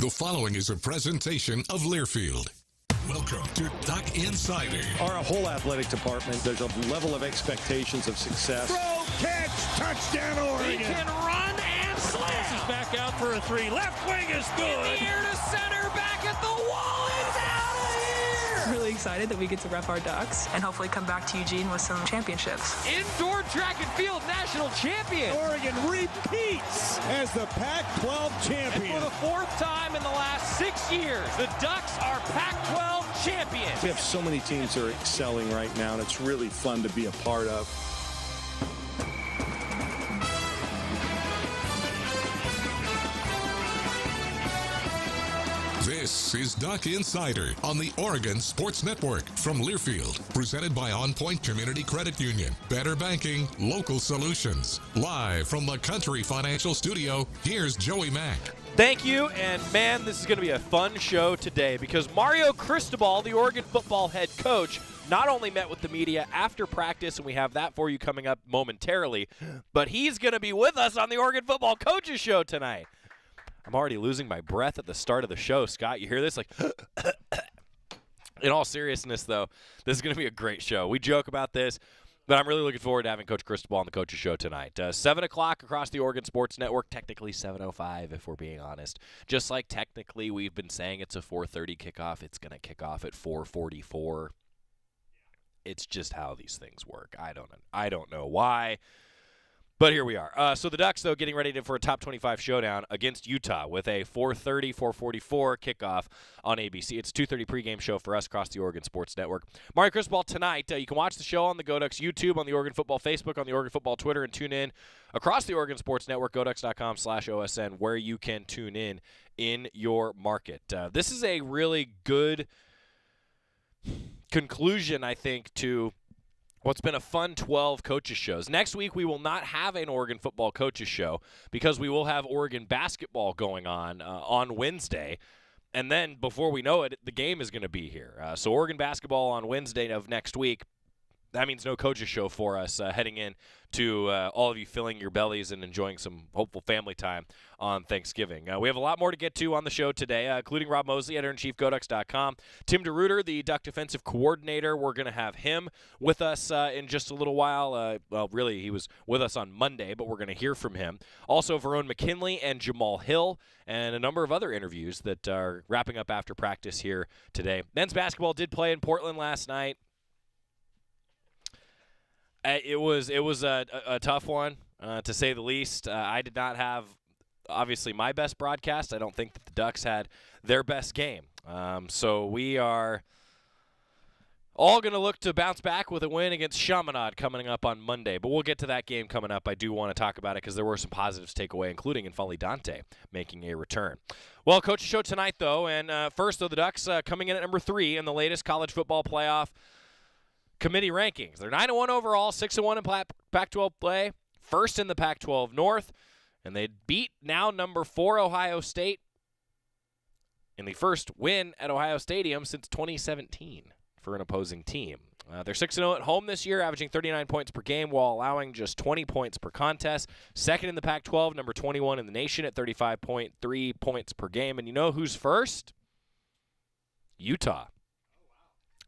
The following is a presentation of Learfield. Welcome to Duck Insider. Our whole athletic department, there's a level of expectations of success. Throw, catch, touchdown, Oregon. He can run and slam. He's back out for a three. Left wing is good. In the air to center, back at the wall. It's out of here. Really excited that we get to rep our Ducks and hopefully come back to Eugene with some championships. Indoor track and field national champion. Oregon repeats as the Pac-12 champion. And for the fourth time in the last 6 years, the Ducks are Pac-12 champions. We have so many teams that are excelling right now, and it's really fun to be a part of. This is Duck Insider on the Oregon Sports Network from Learfield, presented by On Point Community Credit Union. Better banking, local solutions. Live from the Country Financial Studio, here's Joey Mack. Thank you, and man, this is going to be a fun show today because Mario Cristobal, the Oregon football head coach, not only met with the media after practice, and we have that for you coming up momentarily, but he's going to be with us on the Oregon Football Coaches Show tonight. I'm already losing my breath at the start of the show. Scott, you hear this? Like, in all seriousness, though, this is going to be a great show. We joke about this, but I'm really looking forward to having Coach Cristobal on the Coaches Show tonight. 7 o'clock across the Oregon Sports Network, technically 7:05 if we're being honest. Just like technically we've been saying it's a 4:30 kickoff, it's going to kick off at 4:44. It's just how these things work. I don't know why. But here we are. So the Ducks, though, getting ready for a top 25 showdown against Utah with a 4:30, 4:44 kickoff on ABC. It's a 2:30 pregame show for us across the Oregon Sports Network. Mario Cristobal tonight. You can watch the show on the GoDucks YouTube, on the Oregon Football Facebook, on the Oregon Football Twitter, and tune in across the Oregon Sports Network, goducks.com/OSN, where you can tune in your market. This is a really good conclusion, I think, to what's been a fun 12 coaches shows. Next week, we will not have an Oregon football coaches show because we will have Oregon basketball going on Wednesday. And then before we know it, the game is going to be here. So Oregon basketball on Wednesday of next week. That means no coaches show for us heading in to all of you filling your bellies and enjoying some hopeful family time on Thanksgiving. We have a lot more to get to on the show today, including Rob Mosley, editor-in-chief, GoDucks.com. Tim DeRuyter, the Duck defensive coordinator. We're going to have him with us in just a little while. Well, really, he was with us on Monday, but we're going to hear from him. Also, Verone McKinley and Jamal Hill, and a number of other interviews that are wrapping up after practice here today. Men's basketball did play in Portland last night. It was a tough one, to say the least. I did not have, obviously, my best broadcast. I don't think that the Ducks had their best game. So we are all going to look to bounce back with a win against Chaminade coming up on Monday. But we'll get to that game coming up. I do want to talk about it because there were some positives to take away, including Infali Dante making a return. Well, Coach's Show tonight, though. And first, though, the Ducks coming in at number 3 in the latest college football playoff committee rankings. They're 9-1 overall, 6-1 in Pac-12 play, first in the Pac-12 North, and they beat now number 4 Ohio State in the first win at Ohio Stadium since 2017 for an opposing team. They're 6-0 at home this year, averaging 39 points per game while allowing just 20 points per contest. Second in the Pac-12, number 21 in the nation at 35.3 points per game. And you know who's first? Utah.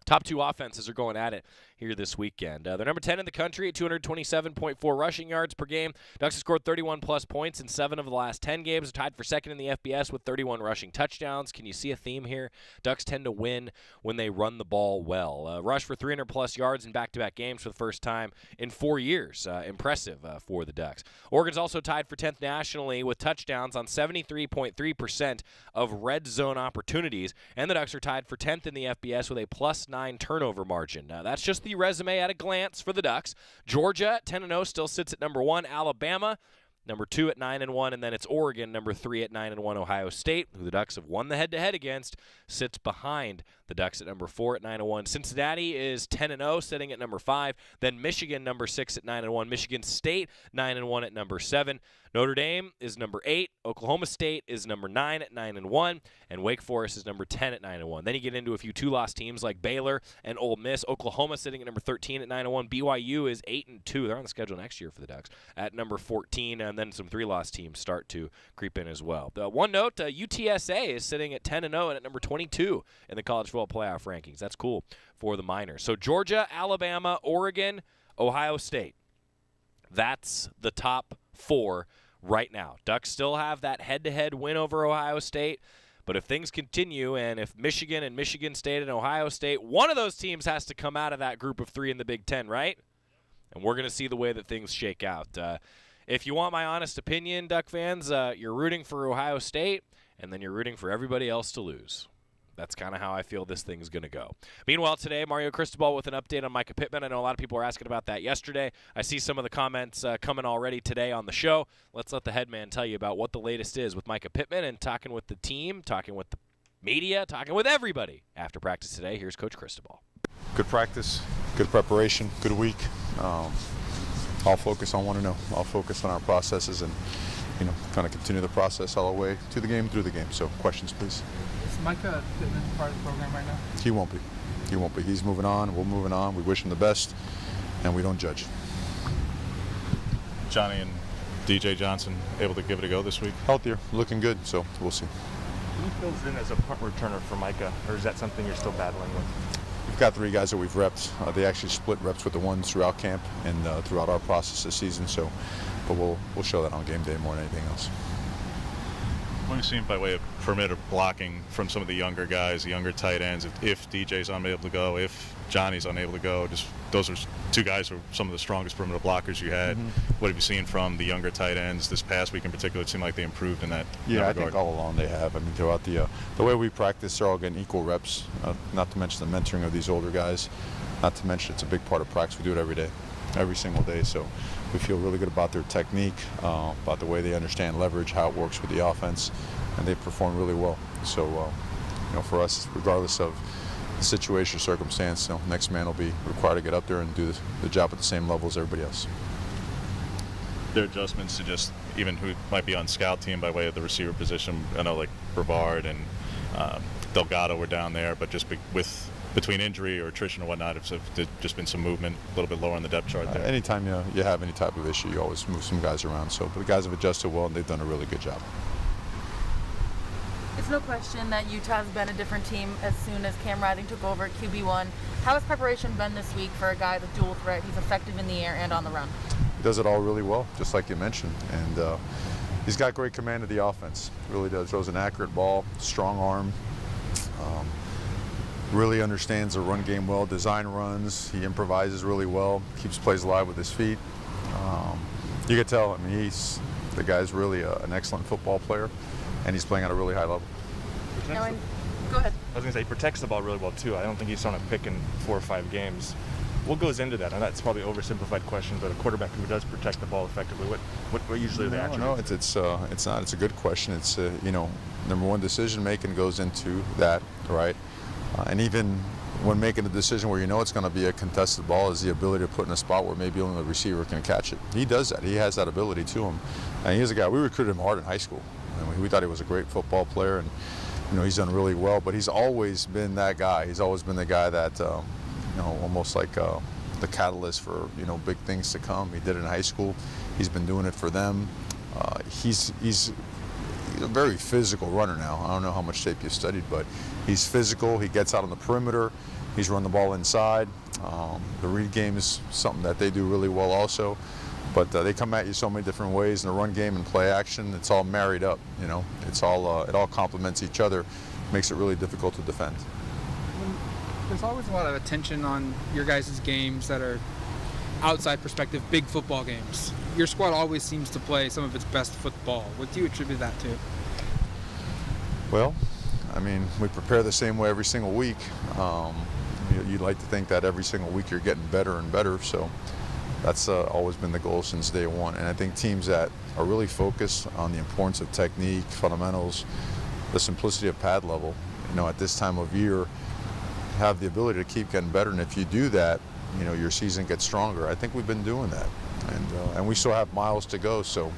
Top 2 offenses are going at it here this weekend. They're number 10 in the country at 227.4 rushing yards per game. Ducks have scored 31-plus points in 7 of the last 10 games. They're tied for second in the FBS with 31 rushing touchdowns. Can you see a theme here? Ducks tend to win when they run the ball well. Rush for 300-plus yards in back-to-back games for the first time in 4 years. Impressive for the Ducks. Oregon's also tied for 10th nationally with touchdowns on 73.3% of red zone opportunities. And the Ducks are tied for 10th in the FBS with a +9 turnover margin. That's just the resume at a glance for the Ducks. Georgia at 10-0 still sits at number 1. Alabama, number 2 at 9-1, and then it's Oregon, number 3 at 9-1. Ohio State, who the Ducks have won the head-to-head against, sits behind The Ducks at number 4 at 9-1. Cincinnati is 10-0, sitting at number 5. Then Michigan, number 6 at 9-1. Michigan State, 9-1 at number 7. Notre Dame is number 8. Oklahoma State is number 9 at 9-1. And Wake Forest is number 10 at 9-1. Then you get into a few two-loss teams like Baylor and Ole Miss. Oklahoma sitting at number 13 at 9-1. BYU is 8-2. They're on the schedule next year for the Ducks at number 14. And then some three-loss teams start to creep in as well. One note, UTSA is sitting at 10-0 and at number 22 in the college football playoff rankings. That's cool for the Miners. So Georgia, Alabama, Oregon, Ohio State. That's the top 4 right now. Ducks still have that head-to-head win over Ohio State, but if things continue and if Michigan and Michigan State and Ohio State, one of those teams has to come out of that group of 3 in the Big Ten, right? And we're going to see the way that things shake out. If you want my honest opinion, Duck fans, you're rooting for Ohio State, and then you're rooting for everybody else to lose. That's kind of how I feel this thing's going to go. Meanwhile, today, Mario Cristobal with an update on Micah Pittman. I know a lot of people were asking about that yesterday. I see some of the comments coming already today on the show. Let's let the head man tell you about what the latest is with Micah Pittman and talking with the team, talking with the media, talking with everybody after practice today. Here's Coach Cristobal. Good practice, good preparation, good week. I'll focus on 1-0. I'll focus on our processes and, kind of continue the process all the way to the game, through the game. So questions, please. Is Micah Pittman part of the program right now? He won't be. He won't be. He's moving on. We're moving on. We wish him the best, and we don't judge. Johnny and DJ Johnson able to give it a go this week? Healthier, looking good, so we'll see. Who fills in as a punt returner for Micah, or is that something you're still battling with? We've got 3 guys that we've repped. They actually split reps with the ones throughout camp and throughout our process this season, but we'll show that on game day more than anything else. What have you seen by way of perimeter blocking from some of the younger guys, the younger tight ends? If DJ's unable to go, if Johnny's unable to go, just those are 2 guys who are some of the strongest perimeter blockers you had. What have you seen from the younger tight ends this past week in particular? It seemed like they improved in that. Yeah, I think all along they have. I mean, throughout the way we practice, they're all getting equal reps. Not to mention the mentoring of these older guys. Not to mention it's a big part of practice. We do it every day, every single day. So we feel really good about their technique, about the way they understand leverage, how it works with the offense, and they perform really well. So, for us, regardless of the situation or circumstance, next man will be required to get up there and do the job at the same level as everybody else. Their adjustments to just even who might be on scout team by way of the receiver position. I know like Brevard and Delgado were down there, but just between injury or attrition or whatnot, there's just been some movement a little bit lower on the depth chart there. Anytime you have any type of issue, you always move some guys around. So, but the guys have adjusted well, and they've done a really good job. It's no question that Utah's been a different team as soon as Cam Riding took over at QB1. How has preparation been this week for a guy with dual threat? He's effective in the air and on the run. He does it all really well, just like you mentioned. And he's got great command of the offense. Really does. Throws an accurate ball, strong arm. Really understands the run game well, design runs. He improvises really well, keeps plays alive with his feet. You can tell, the guy's really an excellent football player, and he's playing at a really high level. Go ahead. I was going to say, he protects the ball really well, too. I don't think he's thrown a pick in 4 or 5 games. What goes into that? And that's probably an oversimplified question, but a quarterback who does protect the ball effectively, what usually are the attributes? No, it's not. It's a good question. It's, number one, decision-making goes into that, right? And even when making a decision where it's going to be a contested ball is the ability to put in a spot where maybe only the receiver can catch it. He does that. He has that ability to him. And he's a guy, we recruited him hard in high school. We thought he was a great football player, and he's done really well, but he's always been that guy. He's always been the guy that, almost like the catalyst for, big things to come. He did it in high school. He's been doing it for them. He's a very physical runner now. I don't know how much tape you've studied, but he's physical. He gets out on the perimeter. He's run the ball inside. The read game is something that they do really well also. But they come at you so many different ways in the run game and play action. It's all married up, It's all it all complements each other, makes it really difficult to defend. There's always a lot of attention on your guys' games that are outside perspective, big football games. Your squad always seems to play some of its best football. What do you attribute that to? Well, we prepare the same way every single week. You'd like to think that every single week you're getting better and better, so that's always been the goal since day one. And I think teams that are really focused on the importance of technique, fundamentals, the simplicity of pad level, at this time of year, have the ability to keep getting better. And if you do that, you know, your season gets stronger. I think we've been doing that, and we still have miles to go. So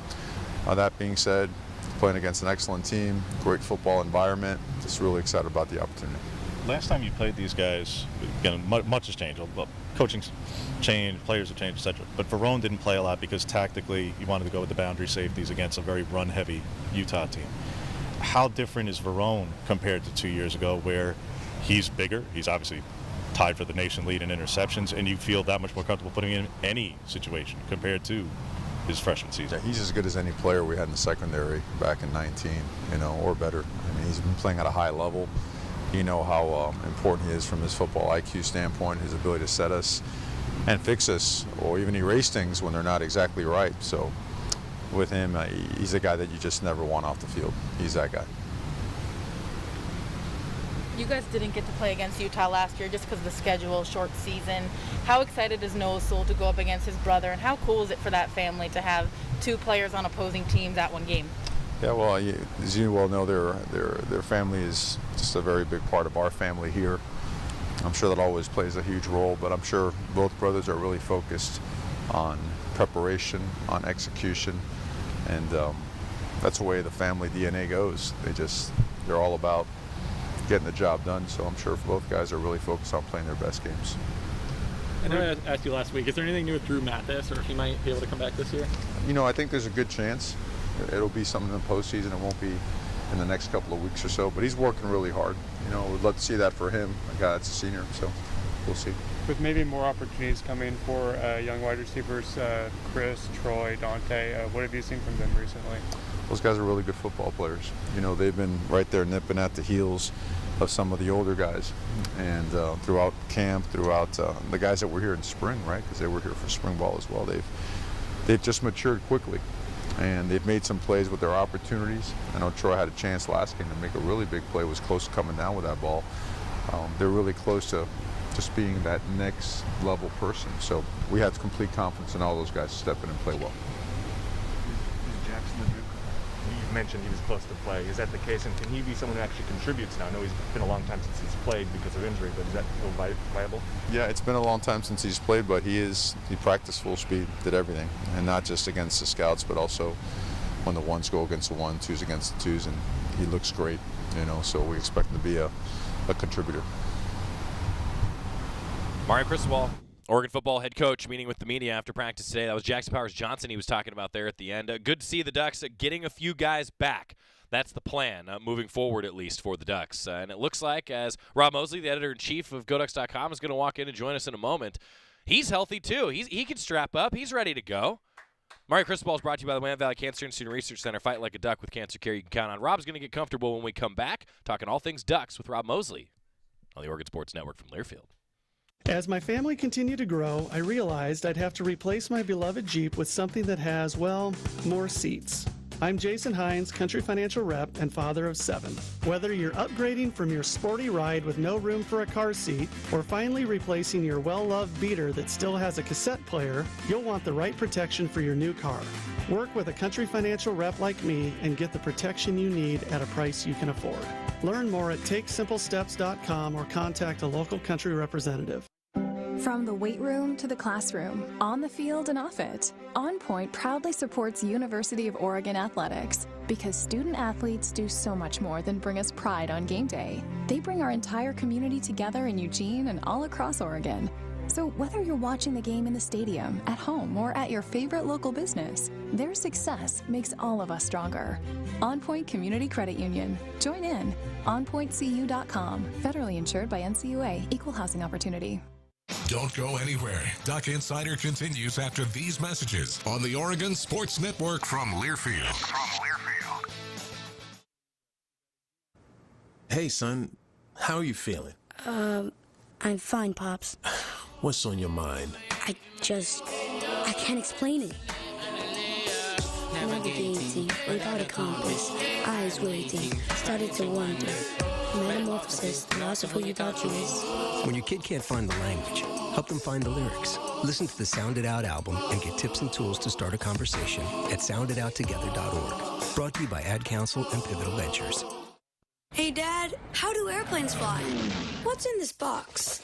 that being said, playing against an excellent team, great football environment, just really excited about the opportunity. Last time you played these guys, again, much has changed. Coaching's changed, players have changed, etc. But Verone didn't play a lot because tactically he wanted to go with the boundary safeties against a very run-heavy Utah team. How different is Verone compared to 2 years ago, where he's bigger, he's obviously tied for the nation lead in interceptions, and you feel that much more comfortable putting him in any situation compared to his freshman season? Yeah, he's as good as any player we had in the secondary back in 19, you know, or better. I mean, he's been playing at a high level. You know how important he is from his football IQ standpoint, his ability to set us and fix us, or even erase things when they're not exactly right. So with him, he's a guy that you just never want off the field. He's that guy. You guys didn't get to play against Utah last year just because of the schedule, short season. How excited is Moseley to go up against his brother, and how cool is it for that family to have two players on opposing teams at one game? Yeah, well, as you well know, their family is just a very big part of our family here. I'm sure that always plays a huge role, but I'm sure both brothers are really focused on preparation, on execution, and that's the way the family DNA goes. They're all about getting the job done, so I'm sure both guys are really focused on playing their best games. I know I asked you last week, is there anything new with Drew Mathis, or if he might be able to come back this year? You know, I think there's a good chance. It'll be something in the postseason. It won't be in the next couple of weeks or so, but he's working really hard. You know, we'd love to see that for him, a guy that's a senior, so we'll see. With maybe more opportunities coming for young wide receivers, Chris, Troy, Dante, what have you seen from them recently? Those guys are really good football players. You know, they've been right there nipping at the heels of some of the older guys, and throughout camp, throughout the guys that were here in spring, right, because they were here for spring ball as well, they've just matured quickly, and they've made some plays with their opportunities. I know Troy had a chance last game to make a really big play, was close to coming down with that ball. They're really close to just being that next level person, so we have complete confidence in all those guys to step in and play well. You mentioned he was close to play. Is that the case, and can he be someone who actually contributes now? I know he's been a long time since he's played because of injury, but is that still viable? Yeah, it's been a long time since he's played, but he practiced full speed, did everything, and not just against the scouts, but also when the ones go against the one, twos against the twos, and he looks great, you know, so we expect him to be a contributor. Mario Cristobal, Oregon football head coach, meeting with the media after practice today. That was Jackson Powers-Johnson he was talking about there at the end. Good to see the Ducks getting a few guys back. That's the plan, moving forward at least for the Ducks. And it looks like, as Rob Mosley, the editor-in-chief of GoDucks.com, is going to walk in and join us in a moment, he's healthy too. He can strap up. He's ready to go. Mario Cristobal is brought to you by the Willamette Valley Cancer Institute Research Center. Fight like a duck with cancer care you can count on. Rob's going to get comfortable when we come back, talking all things Ducks with Rob Moseley on the Oregon Sports Network from Learfield. As my family continued to grow, I realized I'd have to replace my beloved Jeep with something that has, well, more seats. I'm Jason Hines, Country Financial Rep and father of 7. Whether you're upgrading from your sporty ride with no room for a car seat or finally replacing your well-loved beater that still has a cassette player, you'll want the right protection for your new car. Work with a Country Financial Rep like me and get the protection you need at a price you can afford. Learn more at TakeSimpleSteps.com or contact a local Country representative. From the weight room to the classroom, on the field and off it, On Point proudly supports University of Oregon athletics because student athletes do so much more than bring us pride on game day. They bring our entire community together in Eugene and all across Oregon. So whether you're watching the game in the stadium, at home, or at your favorite local business, their success makes all of us stronger. On Point Community Credit Union. Join in. OnPointCU.com. Federally insured by NCUA. Equal housing opportunity. Don't go anywhere. Duck Insider continues after these messages on the Oregon Sports Network from Learfield. Hey, son. How are you feeling? I'm fine, Pops. What's on your mind? I can't explain it. Navigating without a compass, eyes waiting, started to wonder. Metamorphosis, the loss of who you thought you was. When your kid can't find the language, help them find the lyrics. Listen to the Sound It Out album and get tips and tools to start a conversation at sounditouttogether.org. Brought to you by Ad Council and Pivotal Ventures. Hey, Dad, how do airplanes fly? What's in this box?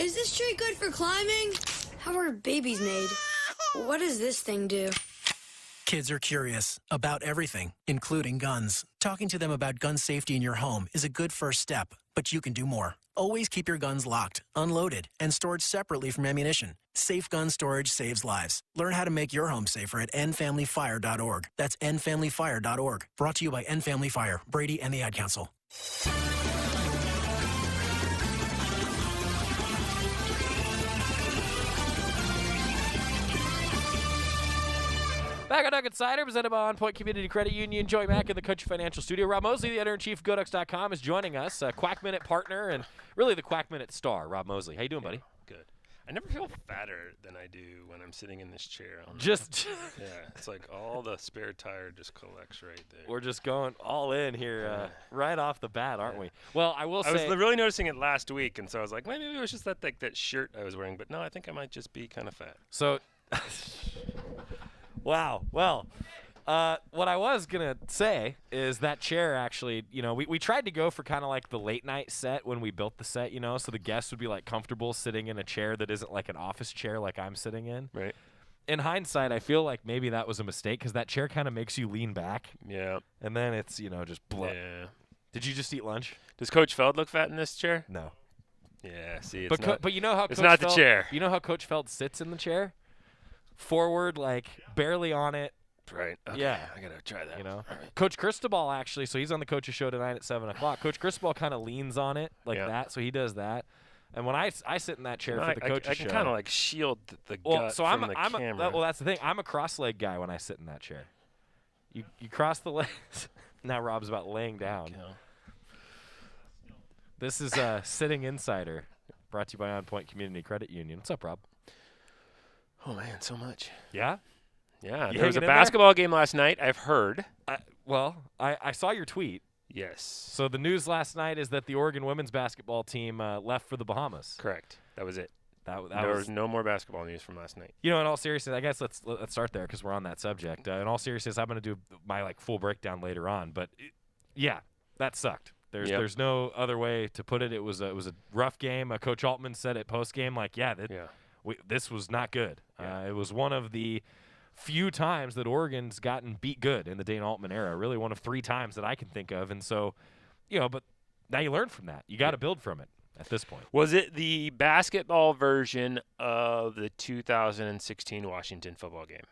Is this tree good for climbing? How are babies made? What does this thing do? Kids are curious about everything, including guns. Talking to them about gun safety in your home is a good first step, but you can do more. Always keep your guns locked, unloaded, and stored separately from ammunition. Safe gun storage saves lives. Learn how to make your home safer at endfamilyfire.org. That's endfamilyfire.org. Brought to you by End Family Fire, Brady, and the Ad Council. Back on Duck Insider, presented by On Point Community Credit Union. Joey Mack in the Country Financial Studio. Rob Mosley, the editor-in-chief of GoDucks.com, is joining us. Quack Minute partner and really the Quack Minute star, Rob Mosley. How you doing, buddy? Good. I never feel fatter than I do when I'm sitting in this chair. Yeah, it's like all the spare tire just collects right there. We're just going all in here right off the bat, aren't we? Well, I will say. I was really noticing it last week, and so I was like, maybe it was just that shirt I was wearing. But no, I think I might just be kind of fat. So, wow. Well, what I was going to say is that chair actually, we tried to go for kind of like the late night set when we built the set, so the guests would be like comfortable sitting in a chair that isn't like an office chair like I'm sitting in. Right. In hindsight, I feel like maybe that was a mistake because that chair kind of makes you lean back. Yeah. And then it's, just blow. Yeah. Did you just eat lunch? Does Coach Feld look fat in this chair? No. Yeah, see, it's but you know how it's not the chair. You know how Coach Feld sits in the chair? Forward, like barely on it. Right. Okay. Yeah. I got to try that. Right. Coach Cristobal, actually, so he's on the coach's show tonight at 7 o'clock. Coach Cristobal kind of leans on it like that, so he does that. And when I sit in that chair for the coach's show. I can kind of like shield the gut from the camera. Well, that's the thing. I'm a cross-leg guy when I sit in that chair. You cross the legs. Now Rob's about laying down. Okay. This is Sitting Insider, brought to you by On Point Community Credit Union. What's up, Rob? Oh, man, so much. Yeah? Yeah, there was a basketball game last night, I've heard. I saw your tweet. Yes. So the news last night is that the Oregon women's basketball team left for the Bahamas. Correct. That was it. There was no more basketball news from last night. In all seriousness, I guess let's start there because we're on that subject. In all seriousness, I'm going to do my full breakdown later on. But that sucked. There's no other way to put it. It was a rough game. Coach Altman said at post game, this was not good. Yeah. It was one of the few times that Oregon's gotten beat good in the Dana Altman era. Really, one of 3 times that I can think of. And so, but now you learn from that. You got to build from it at this point. Was it the basketball version of the 2016 Washington football game?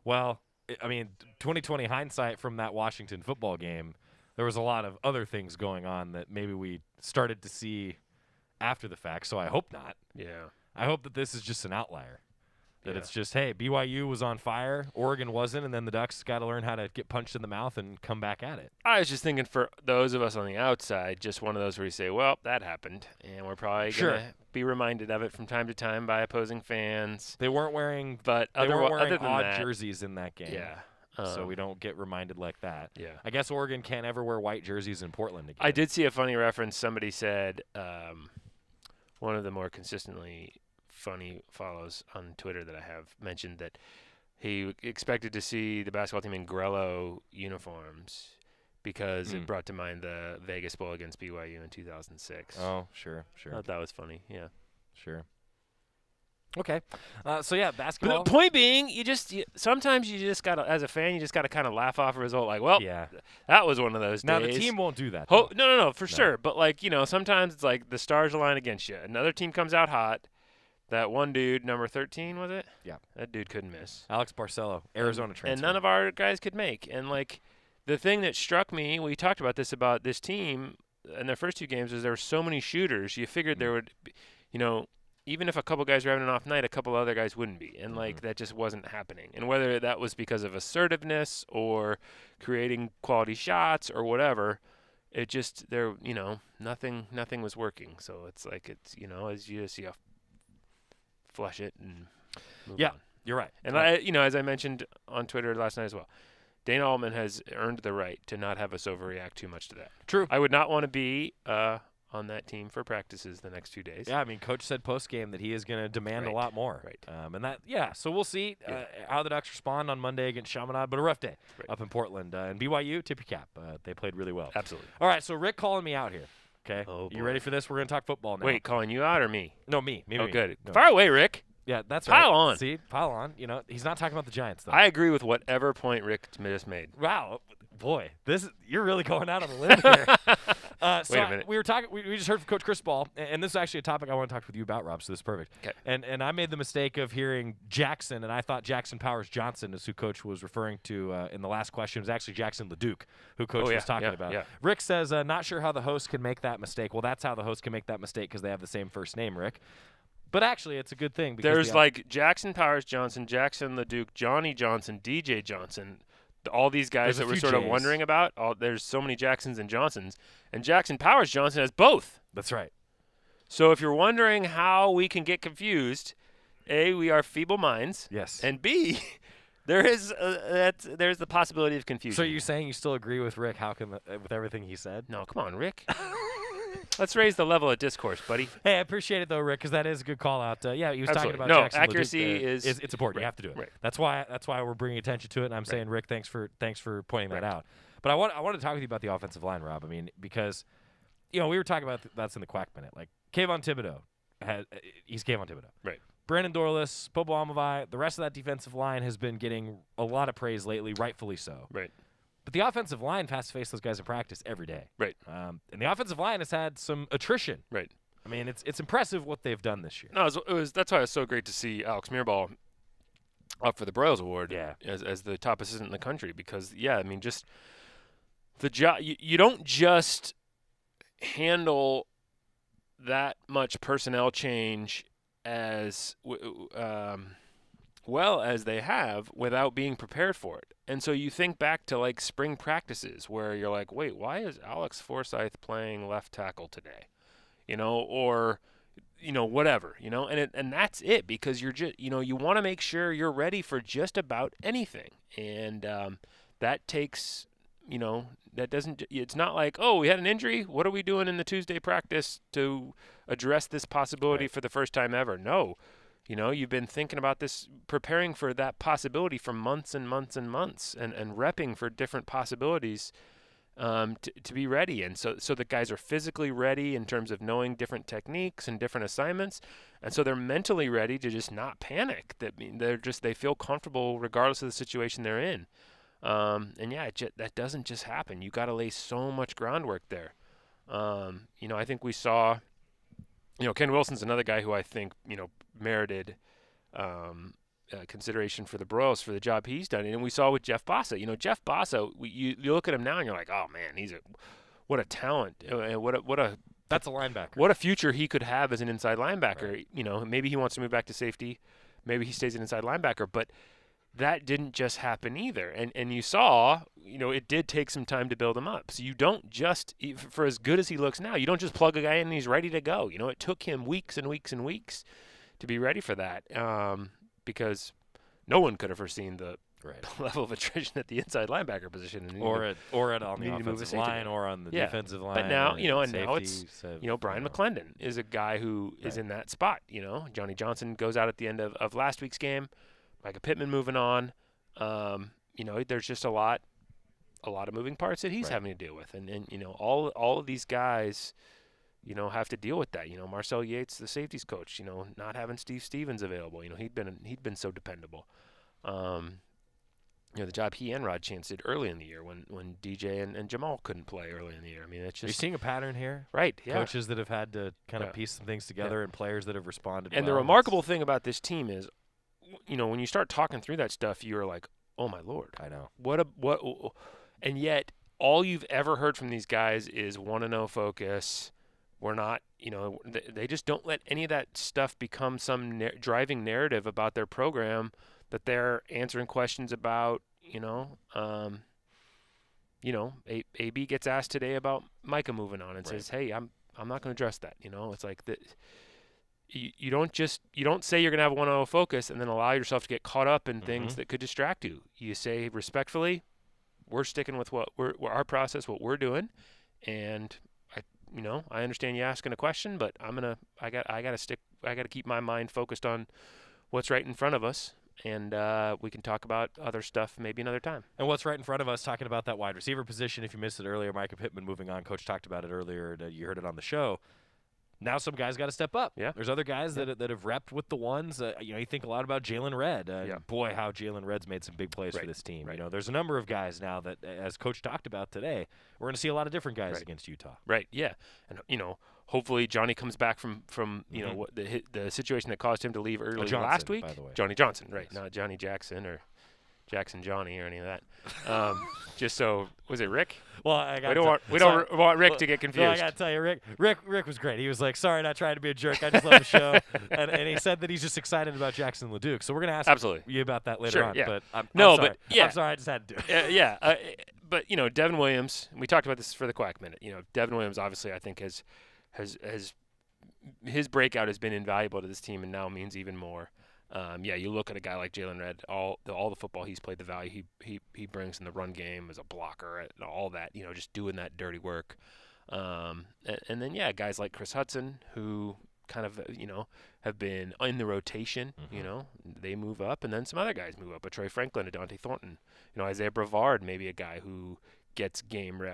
Well, 2020 hindsight from that Washington football game, there was a lot of other things going on that maybe we started to see after the fact. So I hope not. Yeah. I hope that this is just an outlier. That it's just, hey, BYU was on fire, Oregon wasn't, and then the Ducks got to learn how to get punched in the mouth and come back at it. I was just thinking for those of us on the outside, just one of those where you say, well, that happened, and we're probably going to be reminded of it from time to time by opposing fans. They weren't wearing odd jerseys in that game. Yeah. So we don't get reminded like that. Yeah. I guess Oregon can't ever wear white jerseys in Portland again. I did see a funny reference. Somebody said one of the more consistently funny follows on Twitter that I have mentioned that he expected to see the basketball team in Grello uniforms because it brought to mind the Vegas Bowl against BYU in 2006. Oh, sure. I thought that was funny, yeah. Sure. Okay. Basketball. But the point being, sometimes you just got to, as a fan, you just got to kind of laugh off a result like, well, that was one of those days. Now, the team won't do that. No, for sure. But, sometimes it's like the stars align against you. Another team comes out hot. That one dude, number 13, was it? Yeah. That dude couldn't miss. Alex Barcelo, Arizona transfer. And none of our guys could make. And, the thing that struck me, we talked about this team in their first 2 games, is there were so many shooters. You figured there would be, even if a couple guys were having an off night, a couple other guys wouldn't be. And, that just wasn't happening. And whether that was because of assertiveness or creating quality shots or whatever, it just, nothing was working. So it's as you just, flush it and move on. You're right. And as I mentioned on Twitter last night as well, Dana Altman has earned the right to not have us overreact too much to that. True. I would not want to be on that team for practices the next 2 days. Yeah, I mean, Coach said post-game that he is going to demand a lot more. Right. So we'll see how the Ducks respond on Monday against Chaminade, but a rough day up in Portland. And BYU, tip your cap. They played really well. Absolutely. All right, so Rick calling me out here. Okay. Oh, you ready for this? We're going to talk football now. Wait, calling you out or me? No, me. Oh, good. No. Fire away, Rick. Yeah, that's Pile right. on. See, pile on. You know, he's not talking about the Giants, though. I agree with whatever point Rick just made. Wow. Boy, you're really going out on a limb here. Wait a minute. We were talking. We just heard from Coach Cristobal, and this is actually a topic I want to talk with you about, Rob. So this is perfect. Okay. And I made the mistake of hearing Jackson, and I thought Jackson Powers Johnson is who Coach was referring to in the last question. It was actually Jackson LeDuc who Coach was talking about. Yeah. Rick says, not sure how the host can make that mistake. Well, that's how the host can make that mistake because they have the same first name, Rick. But actually, it's a good thing. Because there's like Jackson Powers Johnson, Jackson LeDuc, Johnny Johnson, DJ Johnson. All these guys that we're sort of wondering about, there's so many Jacksons and Johnsons. And Jackson Powers Johnson has both. That's right. So if you're wondering how we can get confused, A, we are feeble minds. Yes. And B, there's the possibility of confusion. So you're saying you still agree with Rick with everything he said? No, come on, Rick. Let's raise the level of discourse, buddy. Hey, I appreciate it though, Rick, because that is a good call out. He was talking about Jackson accuracy LeDuc, is it's important. Right, you have to do it. Right. That's why we're bringing attention to it. And I'm saying, Rick, thanks for pointing that out. But I want to talk with you about the offensive line, Rob. I mean, because we were talking about that's in the Quack Minute. Like Kayvon Thibodeau he's Kayvon Thibodeau. Right. Brandon Dorlus, Popo Amavai, the rest of that defensive line has been getting a lot of praise lately, rightfully so. Right. But the offensive line has to face those guys in practice every day. Right. And the offensive line has had some attrition. Right. I mean, it's impressive what they've done this year. No, that's why it was so great to see Alex Mirabal up for the Broyles Award as the top assistant in the country because, I mean, just the job. You don't just handle that much personnel change as well as they have without being prepared for it. And so you think back to like spring practices where you're like, wait, why is Alex Forsyth playing left tackle today? Or whatever, and that's it because you're just, you want to make sure you're ready for just about anything. And that takes, that doesn't, it's not like, oh, we had an injury. What are we doing in the Tuesday practice to address this possibility for the first time ever? No. You've been thinking about this, preparing for that possibility for months and months and months and repping for different possibilities to be ready. And so the guys are physically ready in terms of knowing different techniques and different assignments. And so they're mentally ready to just not panic. They feel comfortable regardless of the situation they're in. That doesn't just happen. You got to lay so much groundwork there. I think we saw, Ken Wilson's another guy who I think, merited consideration for the Broyles for the job he's done. And we saw with Jeff Bassa. Jeff Bassa, you look at him now and you're like, oh man, what a talent. That's a linebacker. What a future he could have as an inside linebacker. Right. Maybe he wants to move back to safety. Maybe he stays an inside linebacker. But that didn't just happen either. And you saw, it did take some time to build him up. So you don't just, for as good as he looks now, you don't just plug a guy in and he's ready to go. It took him weeks and weeks and weeks to be ready for that because no one could have foreseen the level of attrition at the inside linebacker position. Or on the offensive line or on the defensive line. But now, now it's, Brian McClendon is a guy who is in that spot. Johnny Johnson goes out at the end of last week's game. Micah Pittman moving on. There's just a lot of moving parts that he's having to deal with. And all of these guys, have to deal with that. Marcel Yates, the safeties coach, not having Steve Stevens available. He'd been so dependable. The job he and Rod Chance did early in the year when DJ and Jamal couldn't play early in the year. I mean, it's just. You're seeing a pattern here? Right, yeah. Coaches that have had to kind of piece some things together and players that have responded And the remarkable thing about this team is, when you start talking through that stuff, you're like, oh my Lord. I know. And yet all you've ever heard from these guys is 1-0 focus. We're not, they just don't let any of that stuff become some driving narrative about their program that they're answering questions about, AB gets asked today about Micah moving on and says, hey, I'm not going to address that. It's like that. You don't say you're going to have a 1-0 focus and then allow yourself to get caught up in things that could distract you. You say respectfully, we're sticking with our process, what we're doing, and I understand you asking a question, but I got to keep my mind focused on what's right in front of us. And we can talk about other stuff maybe another time. And what's right in front of us, talking about that wide receiver position. If you missed it earlier, Micah Pittman moving on. Coach talked about it earlier. You heard it on the show. Now some guys got to step up. Yeah. There's other guys that have repped with the ones. You think a lot about Jalen Redd. Boy, how Jalen Redd's made some big plays for this team. Right. There's a number of guys now that, as Coach talked about today, we're going to see a lot of different guys against Utah. Right, yeah. And, hopefully Johnny comes back from what the situation that caused him to leave early Johnson, last week. By the way. Johnny Johnson, right? Not Johnny Jackson or Jackson Johnny or any of that. Just so, was it Rick? Well, we don't want Rick to get confused. Well, I got to tell you, Rick was great. He was like, sorry, not trying to be a jerk. I just love the show. and he said that he's just excited about Jackson LeDuc. So we're going to ask you about that later on. Yeah. But I'm sorry. I'm sorry, I just had to do it. But, Devin Williams, we talked about this for the Quack Minute. Devin Williams obviously I think has his breakout has been invaluable to this team and now means even more. You look at a guy like Jalen Redd, all the football he's played, the value he brings in the run game as a blocker, and all that, just doing that dirty work. And then guys like Chris Hudson, who kind of have been in the rotation. They move up, and then some other guys move up. A Troy Franklin, a Dante Thornton, Isaiah Brevard, maybe a guy who gets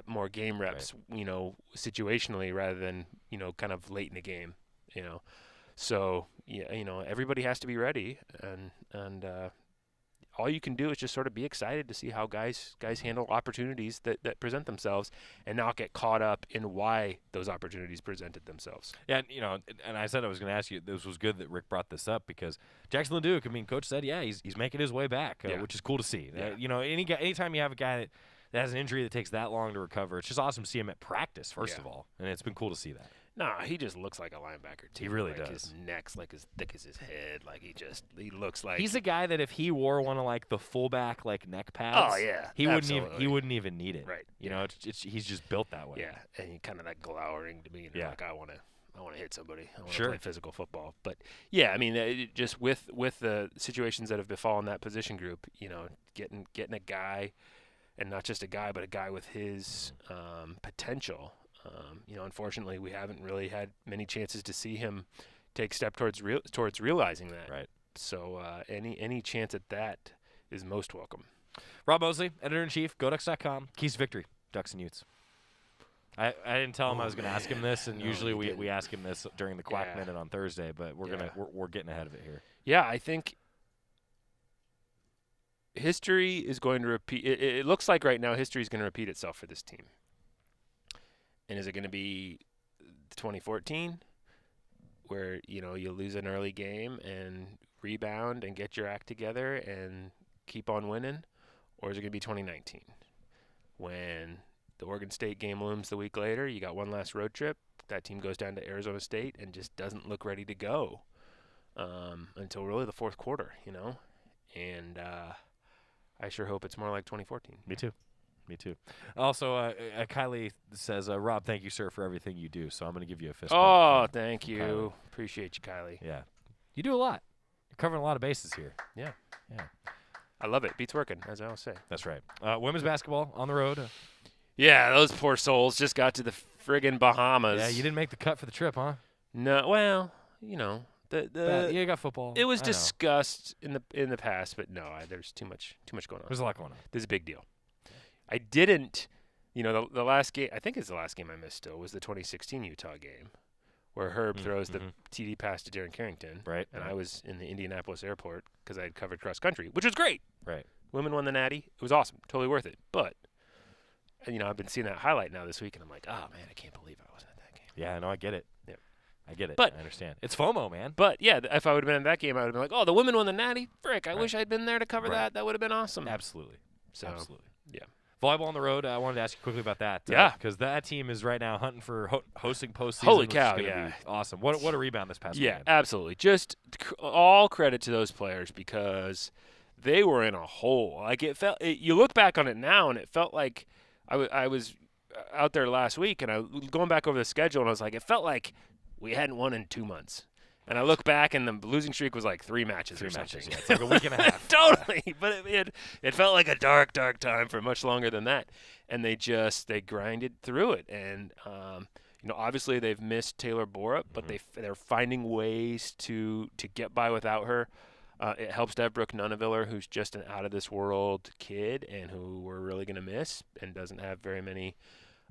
more game reps, situationally rather than kind of late in the game, So everybody has to be ready, and all you can do is just sort of be excited to see how guys handle opportunities that present themselves, and not get caught up in why those opportunities presented themselves. Yeah, and I said I was going to ask you. This was good that Rick brought this up because Jackson LeDuc. Coach said, he's making his way back, which is cool to see. Anytime you have a guy that has an injury that takes that long to recover, it's just awesome to see him at practice, first of all, and it's been cool to see that. No, he just looks like a linebacker, too. He really does. His neck's like as thick as his head. Like he looks like he's a guy that if he wore one of the fullback neck pads, he wouldn't even need it. Right. He's just built that way. Yeah, and he kind of that glowering demeanor. Like I want to hit somebody. I want to play physical football. But just with the situations that have befallen that position group, getting a guy, and not just a guy, but a guy with his potential. Unfortunately, we haven't really had many chances to see him take step towards realizing that. Right. So any chance at that is most welcome. Rob Mosley, editor-in-chief, GoDucks.com. Keys to victory, Ducks and Utes. I didn't tell him I was going to ask him this, and usually we ask him this during the Quack Minute on Thursday, but we're getting ahead of it here. Yeah, I think history is going to repeat. It looks like right now history is going to repeat itself for this team. And is it going to be 2014 where, you lose an early game and rebound and get your act together and keep on winning? Or is it going to be 2019 when the Oregon State game looms the week later, you got one last road trip, that team goes down to Arizona State and just doesn't look ready to go until really the fourth quarter, And I sure hope it's more like 2014. Me too. Also, Kylie says, Rob, thank you, sir, for everything you do. So I'm going to give you a fist bump. Oh, thank you. Kylie. Appreciate you, Kylie. Yeah. You do a lot. You're covering a lot of bases here. Yeah. I love it. Beats working, as I always say. That's right. Women's basketball on the road. Yeah, those poor souls just got to the friggin' Bahamas. Yeah, you didn't make the cut for the trip, huh? No. Well, you got football. It was discussed in the past, but no, there's too much going on. There's a lot going on. This is a big deal. I didn't, the last game, I think it's the last game I missed still, was the 2016 Utah game where Herb throws the TD pass to Darren Carrington. Right. And I was in the Indianapolis airport because I had covered cross country, which was great. Right. Women won the Natty. It was awesome. Totally worth it. But, I've been seeing that highlight now this week, and I'm like, oh, man, I can't believe I wasn't at that game. Yeah, no, I get it. Yeah. I get it. But I understand. It's FOMO, man. But, yeah, if I would have been in that game, I would have been like, oh, the women won the Natty? Frick, I wish I'd been there to cover that. That would have been awesome. Absolutely. So, absolutely. Yeah. Volleyball on the road, I wanted to ask you quickly about that. Yeah. Because that team is right now hunting for hosting postseason. Holy cow, yeah. Awesome. What a rebound this past weekend. Yeah, absolutely. Just all credit to those players because they were in a hole. Like you look back on it now, and it felt like I was out there last week, and I was going back over the schedule, and I was like, it felt like we hadn't won in 2 months. And I look back, and the losing streak was like 3 matches. 3 or something. matches, yeah. It's like a week and a half. Totally. But it felt like a dark, dark time for much longer than that. And they grinded through it. And, obviously they've missed Taylor Borup, but they're finding ways to get by without her. It helps to have Brooke Nuneviller, who's just an out-of-this-world kid and who we're really going to miss and doesn't have very many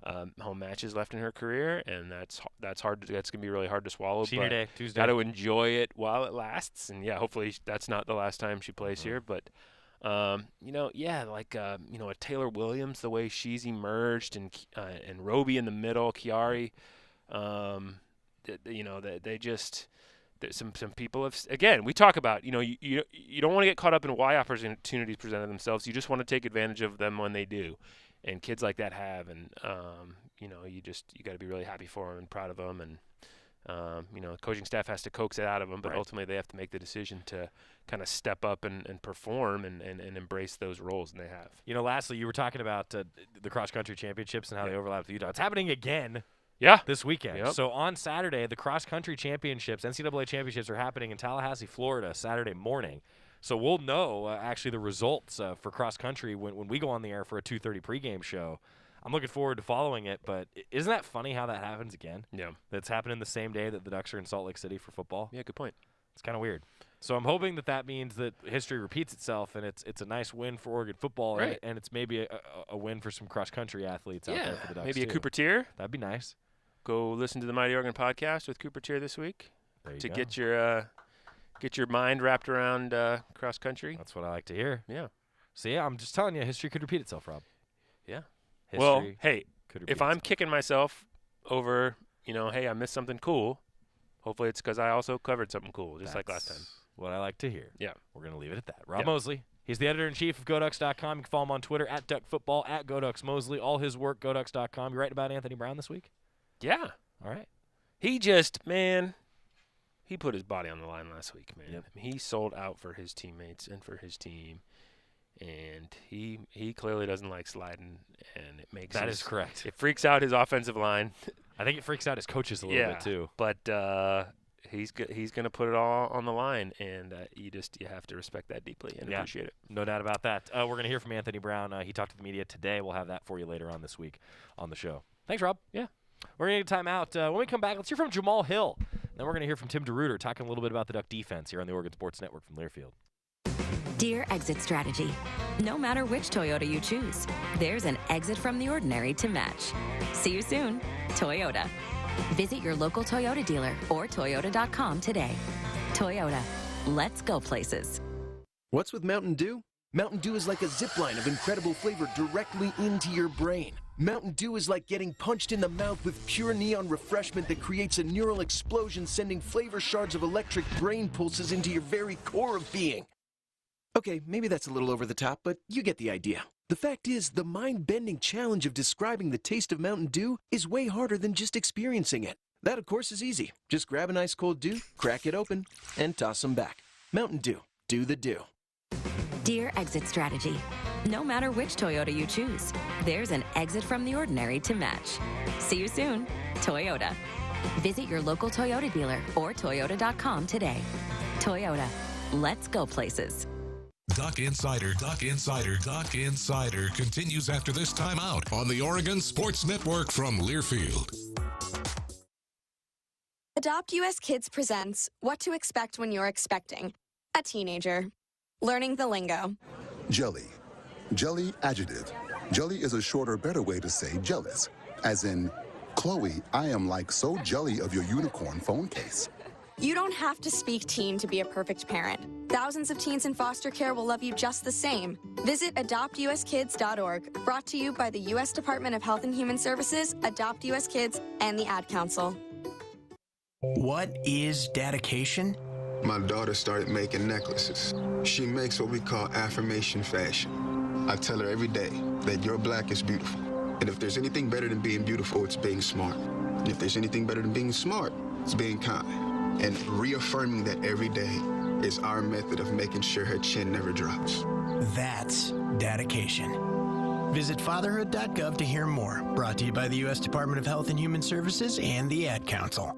home matches left in her career, and that's hard. That's going to be really hard to swallow. Senior day, Tuesday. Got to enjoy it while it lasts, and hopefully that's not the last time she plays here. But a Taylor Williams, the way she's emerged, and Roby in the middle, Chiari, they just. Some people have, again, we talk about, you don't want to get caught up in why opportunities presented themselves. You just want to take advantage of them when they do. And kids like that have, and, you got to be really happy for them and proud of them. And, the coaching staff has to coax it out of them, but ultimately they have to make the decision to kind of step up and perform and embrace those roles, and they have. Lastly, you were talking about the cross-country championships and how they overlap with Utah. It's happening again. Yeah. This weekend. Yep. So on Saturday, the cross-country championships, NCAA championships, are happening in Tallahassee, Florida, Saturday morning. So we'll know, actually, the results for cross-country when we go on the air for a 2:30 pregame show. I'm looking forward to following it, but isn't that funny how that happens again? Yeah. That's happening the same day that the Ducks are in Salt Lake City for football. Yeah, good point. It's kind of weird. So I'm hoping that means that history repeats itself, and it's a nice win for Oregon football, right. and it's maybe a win for some cross-country athletes out there for the Ducks, maybe a too. Cooper Tier. That'd be nice. Go listen to the Mighty Oregon podcast with Cooper Tier this week to go. get your mind wrapped around cross country. That's what I like to hear. Yeah. So I'm just telling you, history could repeat itself, Rob. Yeah. History hey, could repeat if I'm itself. kicking myself over, hey, I missed something cool, hopefully it's because I also covered something cool, just like last time. What I like to hear. Yeah. We're going to leave it at that. Rob Mosley. He's the editor-in-chief of GoDucks.com. You can follow him on Twitter @DuckFootball, @GoDucksMosley. All his work, GoDucks.com. You writing about Anthony Brown this week? Yeah. All right. He put his body on the line last week, man. Yep. I mean, he sold out for his teammates and for his team, and he clearly doesn't like sliding, and it makes that is correct. It freaks out his offensive line. I think it freaks out his coaches a little bit too. But he's going to put it all on the line, and you have to respect that deeply and appreciate it. No doubt about that. We're going to hear from Anthony Brown. He talked to the media today. We'll have that for you later on this week on the show. Thanks, Rob. Yeah. We're going to take a time out. When we come back, let's hear from Jamal Hill. Then we're going to hear from Tim DeRuyter talking a little bit about the Duck defense here on the Oregon Sports Network from Learfield. Dear Exit Strategy, no matter which Toyota you choose, there's an exit from the ordinary to match. See you soon, Toyota. Visit your local Toyota dealer or Toyota.com today. Toyota, let's go places. What's with Mountain Dew? Mountain Dew is like a zipline of incredible flavor directly into your brain. Mountain Dew is like getting punched in the mouth with pure neon refreshment that creates a neural explosion, sending flavor shards of electric brain pulses into your very core of being. Okay, maybe that's a little over the top, but you get the idea. The fact is, the mind-bending challenge of describing the taste of Mountain Dew is way harder than just experiencing it. That, of course, is easy. Just grab an ice cold Dew, crack it open, and toss them back. Mountain Dew. Do the Dew. Dear Exit Strategy, no matter which Toyota you choose, there's an exit from the ordinary to match. See you soon, Toyota. Visit your local Toyota dealer or Toyota.com today. Toyota, let's go places. Duck Insider continues after this timeout on the Oregon Sports Network from Learfield. Adopt US Kids presents What to Expect When You're Expecting a Teenager. Learning the lingo. Jelly. Jelly adjective. Jelly is a shorter, better way to say jealous. As in, Chloe, I am like so jelly of your unicorn phone case. You don't have to speak teen to be a perfect parent. Thousands of teens in foster care will love you just the same. Visit adoptuskids.org, brought to you by the U.S. Department of Health and Human Services, Adopt US Kids, and the Ad Council. What is dedication? My daughter started making necklaces. She makes what we call affirmation fashion. I tell her every day that your black is beautiful. And if there's anything better than being beautiful, it's being smart. And if there's anything better than being smart, it's being kind. And reaffirming that every day is our method of making sure her chin never drops. That's dedication. Visit fatherhood.gov to hear more. Brought to you by the U.S. Department of Health and Human Services and the Ad Council.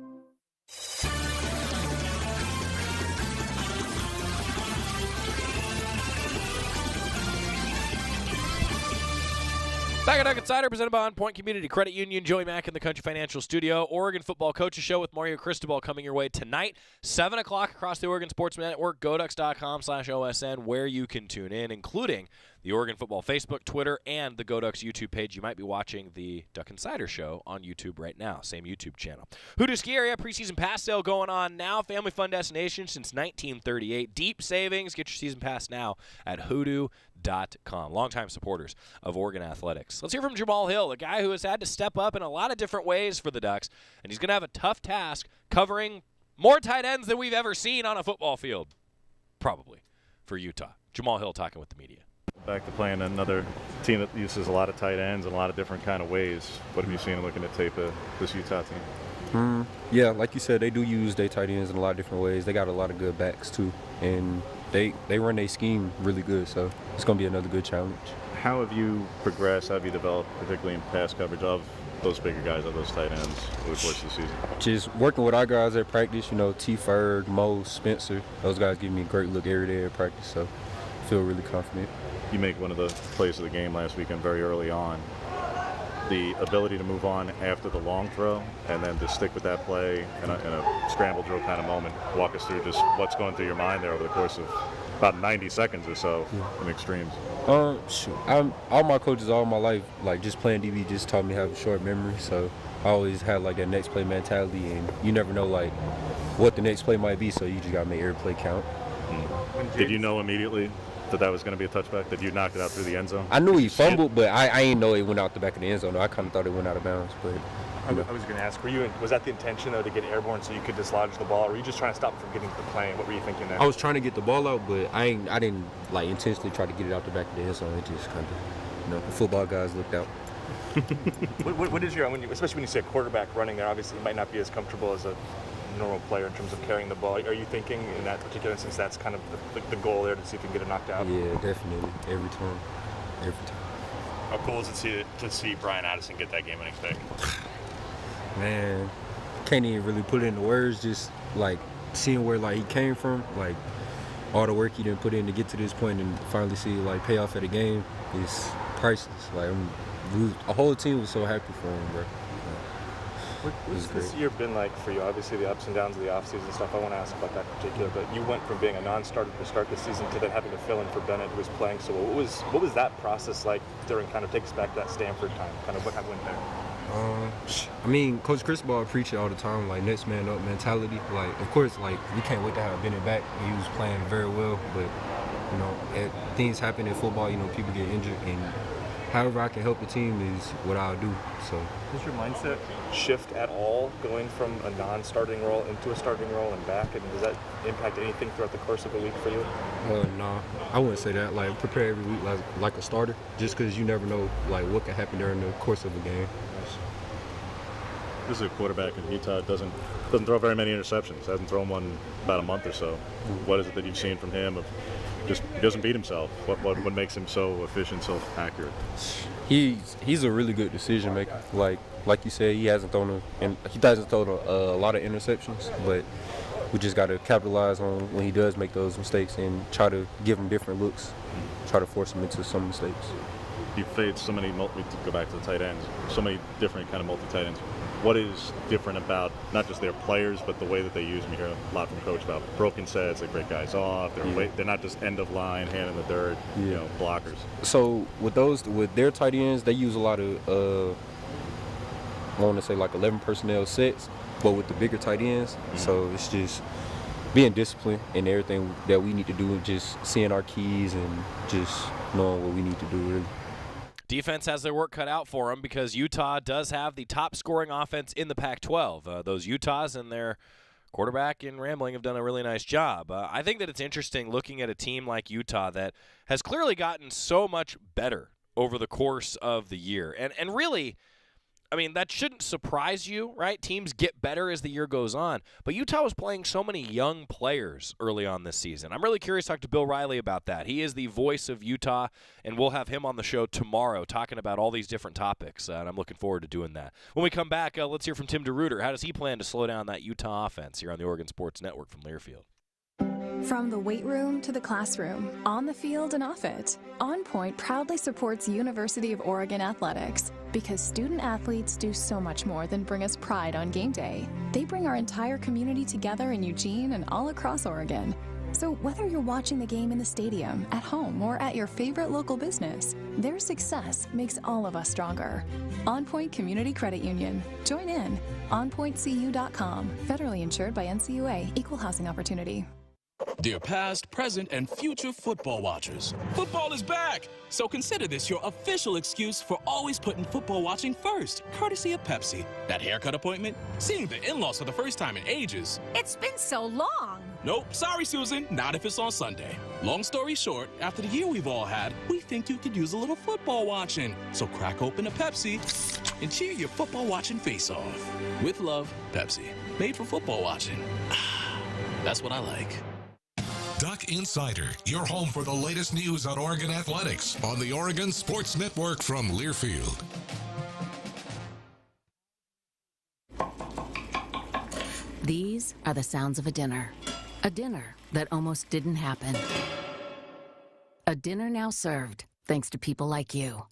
Back at Duck Insider, presented by On Point Community Credit Union. Joey Mack in the Country Financial Studio. Oregon Football Coaches Show with Mario Cristobal coming your way tonight, 7 o'clock across the Oregon Sports Network, goducks.com/OSN, where you can tune in, including the Oregon Football Facebook, Twitter, and the Go Ducks YouTube page. You might be watching the Duck Insider Show on YouTube right now, same YouTube channel. Hoodoo Ski Area preseason pass sale going on now. Family fun destination since 1938. Deep savings. Get your season pass now at hoodoo.com. Longtime supporters of Oregon athletics. Let's hear from Jamal Hill, a guy who has had to step up in a lot of different ways for the Ducks, and he's going to have a tough task covering more tight ends than we've ever seen on a football field, probably, for Utah. Jamal Hill talking with the media. Back to playing another team that uses a lot of tight ends in a lot of different kind of ways. What have you seen looking at tape of this Utah team? Yeah, like you said, they do use their tight ends in a lot of different ways. They got a lot of good backs too, and they run their scheme really good, so it's going to be another good challenge. How have you progressed? How have you developed, particularly in pass coverage of those bigger guys, of those tight ends over the course of the season? Just working with our guys at practice, T. Ferg, Mo, Spencer. Those guys give me a great look every day at practice, so I feel really confident. You make one of the plays of the game last weekend very early on. The ability to move on after the long throw and then to stick with that play in a scramble drill kind of moment. Walk us through just what's going through your mind there over the course of about 90 seconds or so in extremes. All my coaches all my life, just playing DB just taught me to have a short memory, so I always had that next play mentality, and you never know what the next play might be, so you just got to make every play count. Did you know immediately that was going to be a touchback, that you knocked it out through the end zone? I knew he fumbled, but I didn't know it went out the back of the end zone. I kind of thought it went out of bounds. But I was going to ask, was that the intention, though, to get airborne so you could dislodge the ball, or were you just trying to stop it from getting to the plane? What were you thinking there? I was trying to get the ball out, but I didn't intentionally try to get it out the back of the end zone. It just kind of, the football guys looked out. What is especially when you see a quarterback running there, obviously he might not be as comfortable as a normal player in terms of carrying the ball. Are you thinking in that particular instance that's kind of the goal there, to see if you can get it knocked out? Yeah, definitely. Every time. How cool is it to see Brian Addison get that game-winning pick? Man, can't even really put it into words. Just seeing where he came from, all the work he didn't put in to get to this point, and finally see pay off at a game is priceless. A whole team was so happy for him, bro. What's this year been like for you? Obviously, the ups and downs of the offseason stuff, I want to ask about that particular, but you went from being a non-starter to start the season to then having to fill in for Bennett, who was playing. So what was that process like during, kind of take us back to that Stanford time, kind of what went there? Coach Cristobal preach it all the time, next man up mentality. Of course, we can't wait to have Bennett back. He was playing very well, but, things happen in football, people get injured, and however I can help the team is what I'll do. So, does your mindset shift at all going from a non-starting role into a starting role and back? And does that impact anything throughout the course of a week for you? No, I wouldn't say that. Prepare every week like a starter, just because you never know what can happen during the course of a game. This is a quarterback in Utah doesn't throw very many interceptions. Hasn't thrown one about a month or so. What is it that you've seen from him? He doesn't beat himself. What makes him so efficient, so accurate? He's a really good decision maker. Like you said, he hasn't thrown a lot of interceptions, but we just got to capitalize on when he does make those mistakes and try to give him different looks, try to force him into some mistakes. You've faced so many we go back to the tight ends, so many different kind of multi-tight ends. What is different about not just their players, but the way that they use them? You hear a lot from Coach about broken sets, they break guys off, they're not just end of line, hand in the dirt, blockers. So with their tight ends, they use a lot of I want to say 11 personnel sets, but with the bigger tight ends, so it's just being disciplined in everything that we need to do, and just seeing our keys and just knowing what we need to do really. Defense has their work cut out for them because Utah does have the top scoring offense in the Pac-12. Those Utahs and their quarterback and Rambling have done a really nice job. I think that it's interesting looking at a team like Utah that has clearly gotten so much better over the course of the year. And really, that shouldn't surprise you, right? Teams get better as the year goes on. But Utah was playing so many young players early on this season. I'm really curious to talk to Bill Riley about that. He is the voice of Utah, and we'll have him on the show tomorrow talking about all these different topics, and I'm looking forward to doing that. When we come back, let's hear from Tim DeRuyter. How does he plan to slow down that Utah offense here on the Oregon Sports Network from Learfield? From the weight room to the classroom, on the field and off it, On Point proudly supports University of Oregon athletics because student athletes do so much more than bring us pride on game day. They bring our entire community together in Eugene and all across Oregon. So whether you're watching the game in the stadium, at home, or at your favorite local business, their success makes all of us stronger. On Point Community Credit Union. Join in. OnPointCU.com. Federally insured by NCUA. Equal housing opportunity. Dear past, present, and future football watchers, football is back! So consider this your official excuse for always putting football watching first, courtesy of Pepsi. That haircut appointment? Seeing the in-laws for the first time in ages? It's been so long! Nope, sorry Susan, not if it's on Sunday. Long story short, after the year we've all had, we think you could use a little football watching. So crack open a Pepsi and cheer your football watching face off. With love, Pepsi. Made for football watching. That's what I like. Duck Insider, your home for the latest news on Oregon athletics on the Oregon Sports Network from Learfield. These are the sounds of a dinner that almost didn't happen. A dinner now served, thanks to people like you.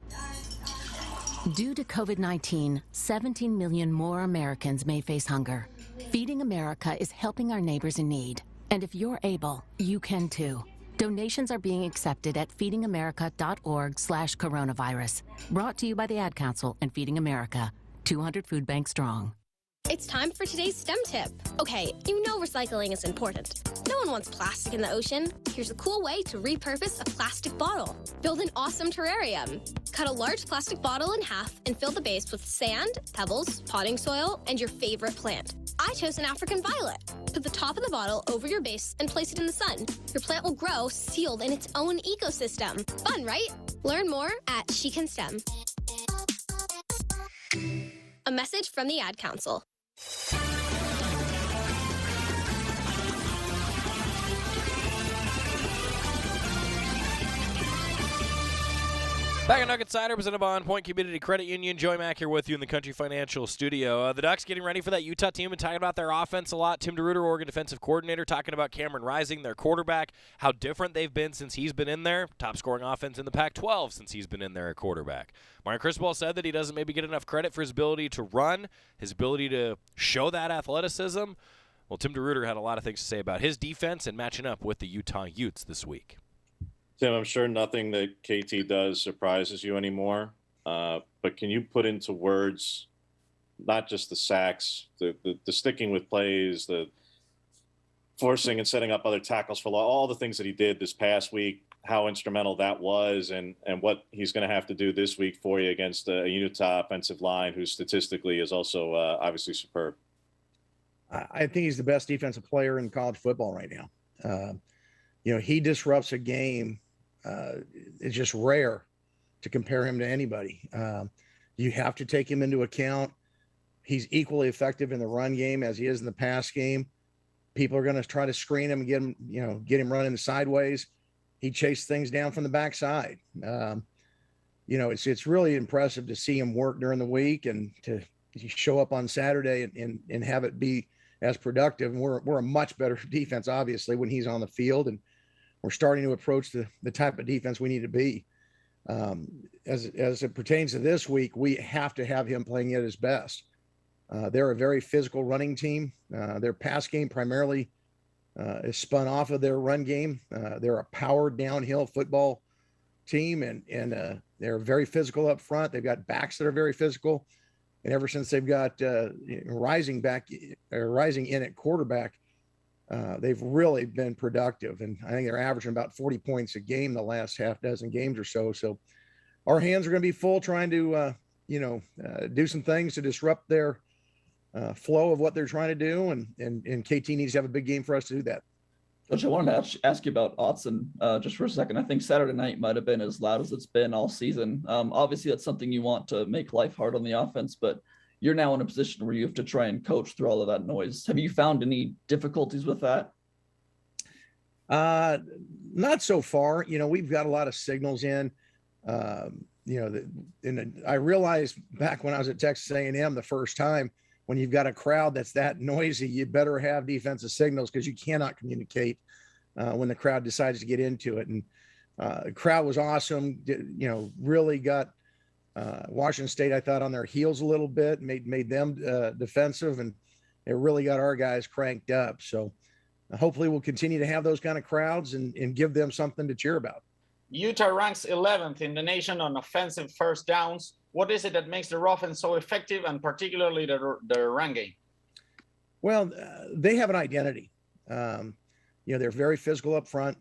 Due to COVID-19, 17 million more Americans may face hunger. Feeding America is helping our neighbors in need. And if you're able, you can too. Donations are being accepted at feedingamerica.org/coronavirus. Brought to you by the Ad Council and Feeding America, 200 food banks strong. It's time for today's STEM tip. Okay, you know recycling is important. No one wants plastic in the ocean. Here's a cool way to repurpose a plastic bottle. Build an awesome terrarium. Cut a large plastic bottle in half and fill the base with sand, pebbles, potting soil, and your favorite plant. I chose an African violet. Put the top of the bottle over your base and place it in the sun. Your plant will grow sealed in its own ecosystem. Fun, right? Learn more at She Can STEM. A message from the Ad Council. Back on Duck Insider, presented by On Point Community Credit Union. Joey Mack here with you in the Country Financial Studio. The Ducks getting ready for that Utah team and talking about their offense a lot. Tim DeRuyter, Oregon defensive coordinator, talking about Cameron Rising, their quarterback, how different they've been since he's been in there. Top scoring offense in the Pac-12 since he's been in there at quarterback. Mario Cristobal said that he doesn't maybe get enough credit for his ability to run, his ability to show that athleticism. Well, Tim DeRuyter had a lot of things to say about his defense and matching up with the Utah Utes this week. Tim, I'm sure nothing that KT does surprises you anymore, but can you put into words not just the sacks, the sticking with plays, the forcing and setting up other tackles for all the things that he did this past week, how instrumental that was, and what he's going to have to do this week for you against a Utah offensive line who statistically is also obviously superb? I think he's the best defensive player in college football right now. He disrupts a game. It's just rare to compare him to anybody. You have to take him into account. He's equally effective in the run game as he is in the pass game. People are going to try to screen him and get him running sideways. He chased things down from the backside. It's really impressive to see him work during the week and to show up on Saturday and have it be as productive. And we're a much better defense, obviously, when he's on the field, and we're starting to approach the type of defense we need to be. As it pertains to this week, we have to have him playing at his best. They're a very physical running team. Their pass game primarily is spun off of their run game. They're a powered downhill football team, and they're very physical up front. They've got backs that are very physical. And ever since they've got Rising in at quarterback, they've really been productive. And I think they're averaging about 40 points a game the last half dozen games or so. So our hands are going to be full trying to, do some things to disrupt their flow of what they're trying to do. And KT needs to have a big game for us to do that. Coach, I wanted to ask you about Autzen just for a second. I think Saturday night might have been as loud as it's been all season. Obviously, that's something you want to make life hard on the offense, but you're now in a position where you have to try and coach through all of that noise. Have you found any difficulties with that? Not so far. We've got a lot of signals in. I realized back when I was at Texas A&M the first time, when you've got a crowd that's that noisy, you better have defensive signals because you cannot communicate when the crowd decides to get into it. And the crowd was awesome. Really got Washington State, I thought, on their heels a little bit, made them defensive, and it really got our guys cranked up. So hopefully we'll continue to have those kind of crowds and give them something to cheer about. Utah ranks 11th in the nation on offensive first downs. What is it that makes their offense so effective, and particularly the run game? Well, they have an identity. They're very physical up front.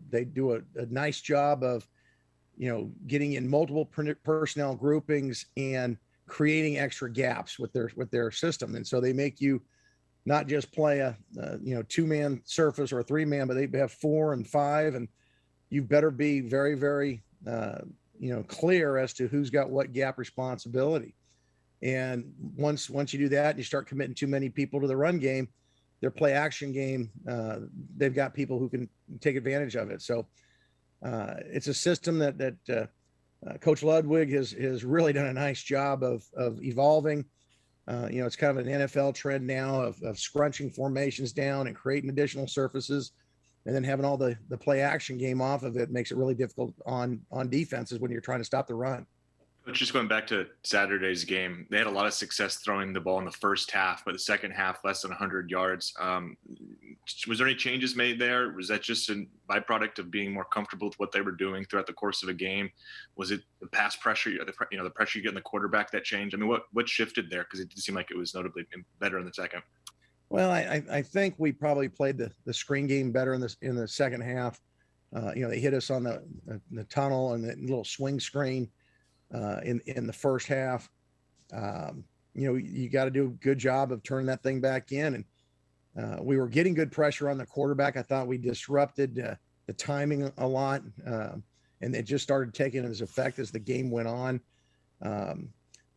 They do a nice job of, getting in multiple personnel groupings and creating extra gaps with their system. And so they make you not just play a 2-man surface or a 3-man, but they have 4 and 5, and you better be very, very, clear as to who's got what gap responsibility. And once you do that, and you start committing too many people to the run game, their play action game, they've got people who can take advantage of it. So it's a system that Coach Ludwig has really done a nice job of evolving. It's kind of an NFL trend now of scrunching formations down and creating additional surfaces, and then having all the play action game off of it makes it really difficult on defenses when you're trying to stop the run. But just going back to Saturday's game, they had a lot of success throwing the ball in the first half, but the second half, less than 100 yards. Was there any changes made there? Was that just a byproduct of being more comfortable with what they were doing throughout the course of a game? Was it the pass pressure, the pressure you get in the quarterback that changed? I mean, what shifted there? Because it did seem like it was notably better in the second. Well, I think we probably played the screen game better in the second half. They hit us on the tunnel and the little swing screen in the first half. You got to do a good job of turning that thing back in. And we were getting good pressure on the quarterback. I thought we disrupted the timing a lot, and it just started taking its effect as the game went on.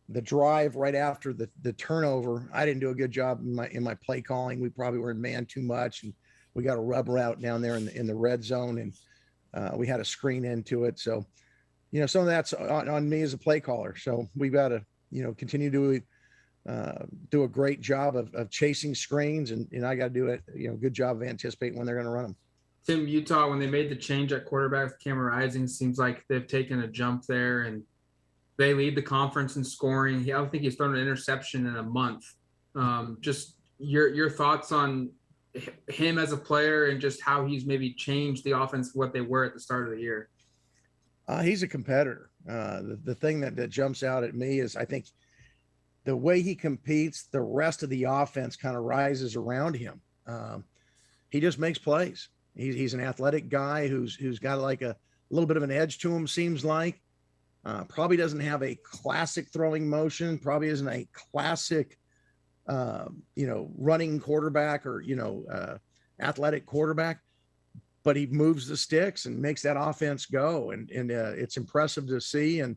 The drive right after the turnover, I didn't do a good job in my play calling. We probably were in man too much, and we got a rub route down there in the red zone, and we had a screen into it. So, some of that's on me as a play caller. So we've got to, continue to do a great job of chasing screens, and I got to do a good job of anticipating when they're going to run them. Tim, Utah, when they made the change at quarterback with Cameron Rising, seems like they've taken a jump there, and they lead the conference in scoring. I don't think he's thrown an interception in a month. Just your thoughts on him as a player and just how he's maybe changed the offense, what they were at the start of the year. He's a competitor. The thing that jumps out at me is I think the way he competes, the rest of the offense kind of rises around him. He just makes plays. He's an athletic guy who's got like a little bit of an edge to him, seems like. Probably doesn't have a classic throwing motion, probably isn't a classic, running quarterback or, athletic quarterback, but he moves the sticks and makes that offense go. And it's impressive to see. And,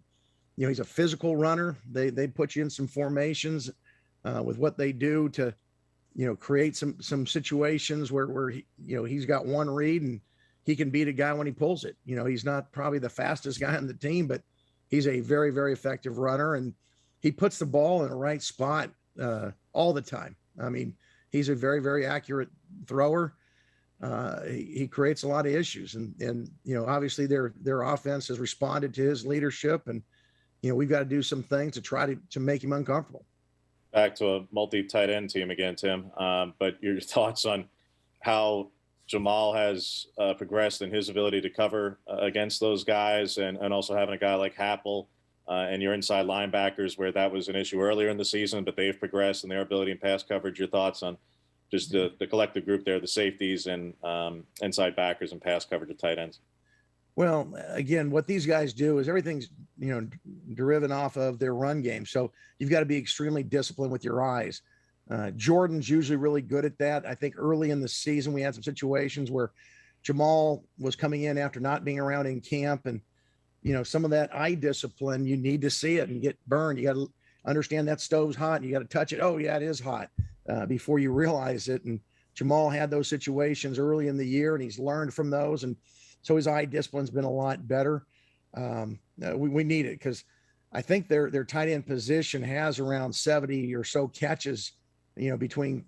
he's a physical runner. They put you in some formations with what they do to, create some situations where he, he's got one read and he can beat a guy when he pulls it. He's not probably the fastest guy on the team, but he's a very, very effective runner, and he puts the ball in the right spot all the time. I mean, he's a very, very accurate thrower. He creates a lot of issues, and obviously their offense has responded to his leadership, and we've got to do some things to try to make him uncomfortable. Back to a multi-tight end team again, Tim. But your thoughts on how Jamal has progressed in his ability to cover against those guys, and also having a guy like Happel and your inside linebackers, where that was an issue earlier in the season, but they've progressed in their ability in pass coverage. Your thoughts on just the collective group there, the safeties and inside backers and pass coverage of tight ends? Well, again, what these guys do is everything's, driven off of their run game. So you've got to be extremely disciplined with your eyes. Jordan's usually really good at that. I think early in the season, we had some situations where Jamal was coming in after not being around in camp, and, some of that eye discipline, you need to see it and get burned. You got to understand that stove's hot and you got to touch it. Oh yeah, it is hot before you realize it. And Jamal had those situations early in the year, and he's learned from those. And so his eye discipline's been a lot better. We need it, because I think their tight end position has around 70 or so catches, between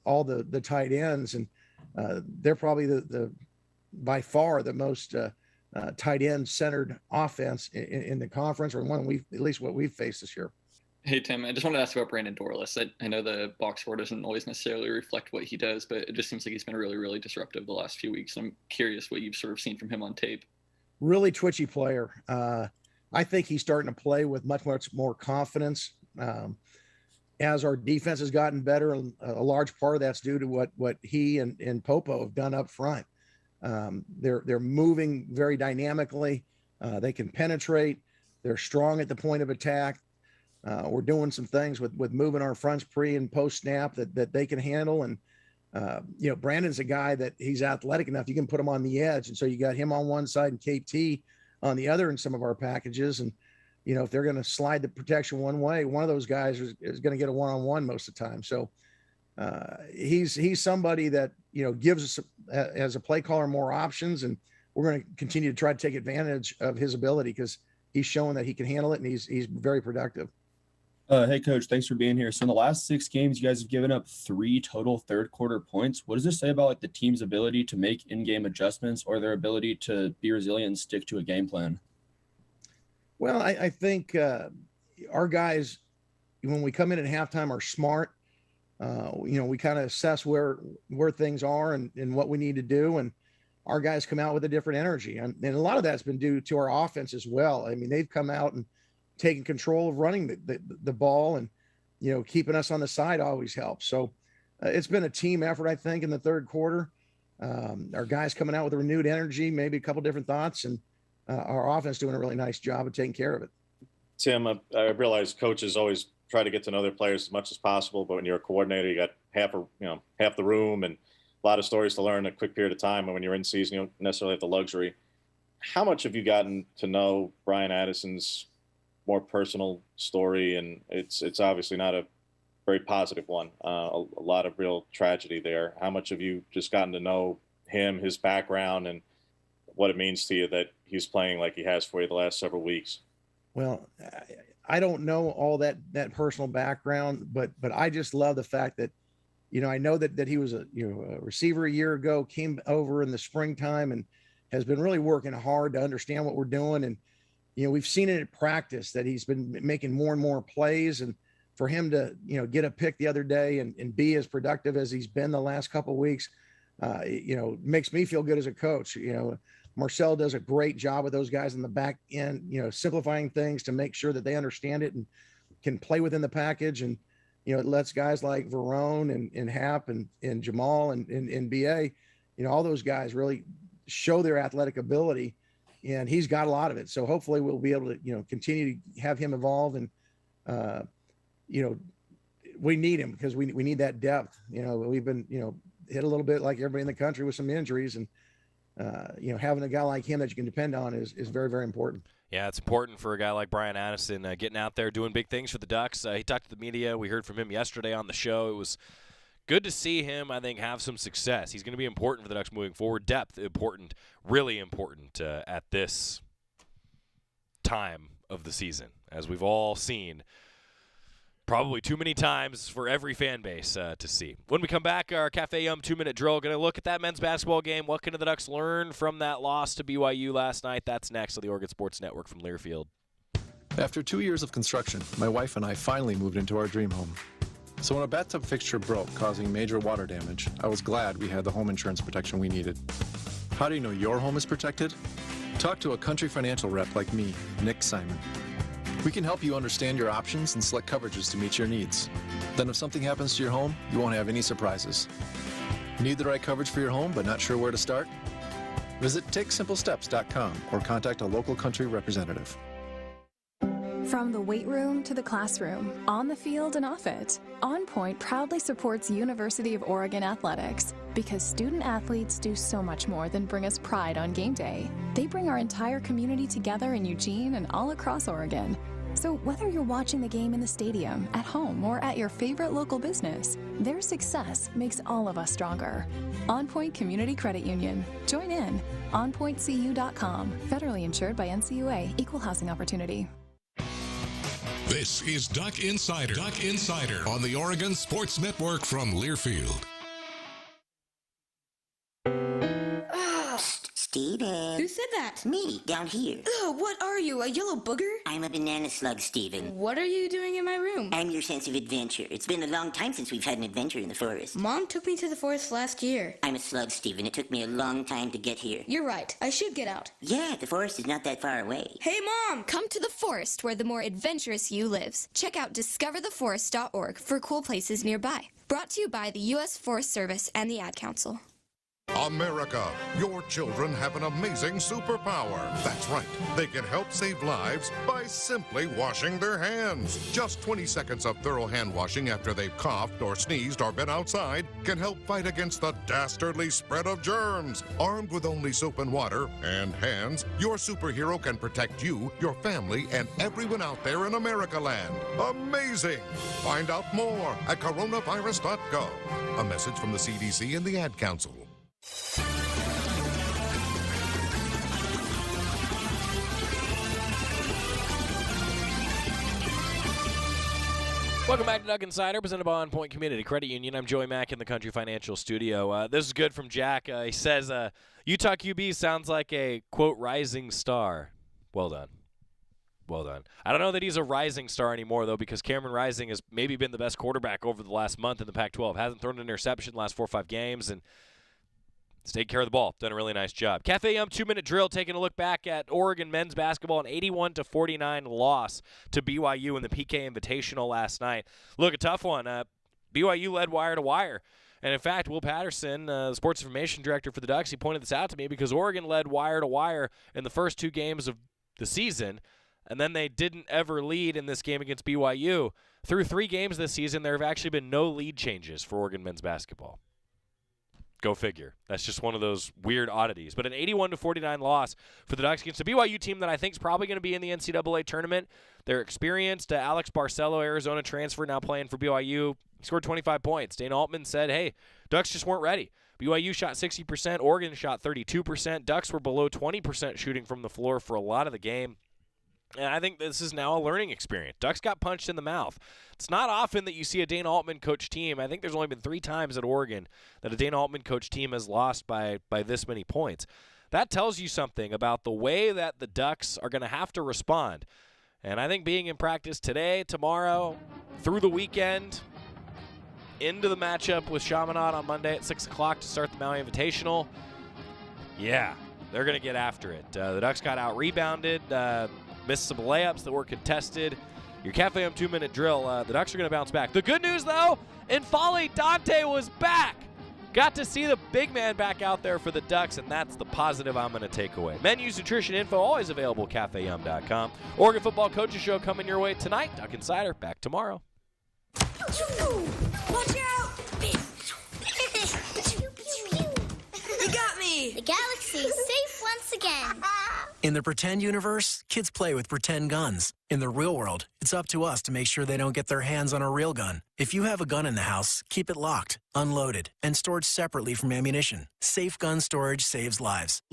all the tight ends. And they're probably the by far the most tight end centered offense in the conference, or one at least what we've faced this year. Hey, Tim, I just wanted to ask about Brandon Dorless. I know the box score doesn't always necessarily reflect what he does, but it just seems like he's been really, really disruptive the last few weeks. I'm curious what you've sort of seen from him on tape. Really twitchy player. I think he's starting to play with much more confidence. As our defense has gotten better, a large part of that's due to what he and Popo have done up front. They're moving very dynamically. They can penetrate. They're strong at the point of attack. We're doing some things with moving our fronts pre and post snap that they can handle. And, Brandon's a guy that he's athletic enough. You can put him on the edge. And so you got him on one side and KT on the other in some of our packages. And, if they're going to slide the protection one way, one of those guys is going to get a one-on-one most of the time. So he's somebody that, gives us as a play caller more options. And we're going to continue to try to take advantage of his ability because he's showing that he can handle it and he's very productive. Hey, Coach, thanks for being here. So in the last 6 games, you guys have given up 3 total third quarter points. What does this say about the team's ability to make in-game adjustments or their ability to be resilient and stick to a game plan? Well, I think our guys, when we come in at halftime, are smart. We kind of assess where things are and what we need to do. And our guys come out with a different energy. And a lot of that's been due to our offense as well. I mean, they've come out and taken control of running the ball, and, keeping us on the side always helps. So it's been a team effort, I think, in the third quarter. Our guys coming out with a renewed energy, maybe a couple different thoughts, and our offense doing a really nice job of taking care of it. Tim, I realize coaches always try to get to know their players as much as possible, but when you're a coordinator, you got half the room and a lot of stories to learn in a quick period of time. And when you're in season, you don't necessarily have the luxury. How much have you gotten to know Brian Addison's more personal story? And it's obviously not a very positive one. A lot of real tragedy there. How much have you just gotten to know him, his background, and what it means to you that he's playing like he has for you the last several weeks? Well, I don't know all that personal background, but I just love the fact that, I know that he was a receiver a year ago, came over in the springtime and has been really working hard to understand what we're doing. And, we've seen it at practice that he's been making more and more plays, and for him to, get a pick the other day and be as productive as he's been the last couple of weeks, makes me feel good as a coach. Marcel does a great job with those guys in the back end, simplifying things to make sure that they understand it and can play within the package. And, it lets guys like Verone and Hap and Jamal and BA, all those guys really show their athletic ability, and he's got a lot of it. So hopefully we'll be able to, continue to have him evolve. And, we need him because we need that depth. We've been, hit a little bit like everybody in the country with some injuries, and, having a guy like him that you can depend on is very, very important. Yeah, it's important for a guy like Brian Addison getting out there doing big things for the Ducks. He talked to the media. We heard from him yesterday on the show. It was good to see him, I think, have some success. He's going to be important for the Ducks moving forward. Depth, important, really important at this time of the season, as we've all seen probably too many times for every fan base to see. When we come back, our Cafe Yum 2-minute drill, going to look at that men's basketball game. What can the Ducks learn from that loss to BYU last night? That's next on the Oregon Sports Network from Learfield. After 2 years of construction, my wife and I finally moved into our dream home. So when a bathtub fixture broke, causing major water damage, I was glad we had the home insurance protection we needed. How do you know your home is protected? Talk to a Country Financial rep like me, Nick Simon. We can help you understand your options and select coverages to meet your needs. Then if something happens to your home, you won't have any surprises. Need the right coverage for your home but not sure where to start? Visit TakeSimpleSteps.com or contact a local Country representative. From the weight room to the classroom, on the field and off it, On Point proudly supports University of Oregon athletics because student athletes do so much more than bring us pride on game day. They bring our entire community together in Eugene and all across Oregon. So whether you're watching the game in the stadium, at home, or at your favorite local business, their success makes all of us stronger. On Point Community Credit Union. Join in. OnPointCU.com. Federally insured by NCUA. Equal housing opportunity. This is Duck Insider. Duck Insider on the Oregon Sports Network from Learfield. Steven. Who said that? Me, down here. Ugh, what are you, a yellow booger? I'm a banana slug, Steven. What are you doing in my room? I'm your sense of adventure. It's been a long time since we've had an adventure in the forest. Mom took me to the forest last year. I'm a slug, Steven. It took me a long time to get here. You're right. I should get out. Yeah, the forest is not that far away. Hey, Mom! Come to the forest where the more adventurous you lives. Check out discovertheforest.org for cool places nearby. Brought to you by the U.S. Forest Service and the Ad Council. America, your children have an amazing superpower. That's right. They can help save lives by simply washing their hands. Just 20 seconds of thorough hand washing after they've coughed or sneezed or been outside can help fight against the dastardly spread of germs. Armed with only soap and water and hands, your superhero can protect you, your family, and everyone out there in America land. Amazing! Find out more at coronavirus.gov. A message from the CDC and the Ad Council. Welcome back to Duck Insider, presented by On Point Community Credit Union. I'm Joey Mack in the Country Financial Studio. This is good from Jack. He says, Utah QB sounds like a, quote, rising star. Well done. Well done. I don't know that he's a rising star anymore, though, because Cameron Rising has maybe been the best quarterback over the last month in the Pac-12. Hasn't thrown an interception the last 4 or 5 games, and he's taking care of the ball. Done a really nice job. Cafe Yum 2-minute drill, taking a look back at Oregon men's basketball, an 81-49 loss to BYU in the PK Invitational last night. Look, a tough one. BYU led wire to wire. And, in fact, Will Patterson, the sports information director for the Ducks, he pointed this out to me because Oregon led wire to wire in the first 2 games of the season, and then they didn't ever lead in this game against BYU. Through 3 games this season, there have actually been no lead changes for Oregon men's basketball. Go figure. That's just one of those weird oddities. But an 81-49 loss for the Ducks against a BYU team that I think is probably going to be in the NCAA tournament. They're experienced. Alex Barcelo, Arizona transfer, now playing for BYU. He scored 25 points. Dana Altman said, hey, Ducks just weren't ready. BYU shot 60%. Oregon shot 32%. Ducks were below 20% shooting from the floor for a lot of the game. And I think this is now a learning experience. Ducks got punched in the mouth. It's not often that you see a Dana Altman coach team. I think there's only been 3 times at Oregon that a Dana Altman coach team has lost by this many points. That tells you something about the way that the Ducks are going to have to respond. And I think being in practice today, tomorrow, through the weekend, into the matchup with Chaminade on Monday at 6 o'clock to start the Maui Invitational, yeah, they're going to get after it. The Ducks got out-rebounded, missed some layups that were contested. Your Cafe Home 2-minute drill, the Ducks are going to bounce back. The good news, though, in Folly, Dante was back. Got to see the big man back out there for the Ducks, and that's the positive I'm going to take away. Menus, nutrition info, always available at cafeyum.com. Oregon Football Coaches Show coming your way tonight. Duck Insider, back tomorrow. Watch out! You got me! The galaxy is safe once again. In the pretend universe, kids play with pretend guns. In the real world, it's up to us to make sure they don't get their hands on a real gun. If you have a gun in the house, keep it locked, unloaded, and stored separately from ammunition. Safe gun storage saves lives.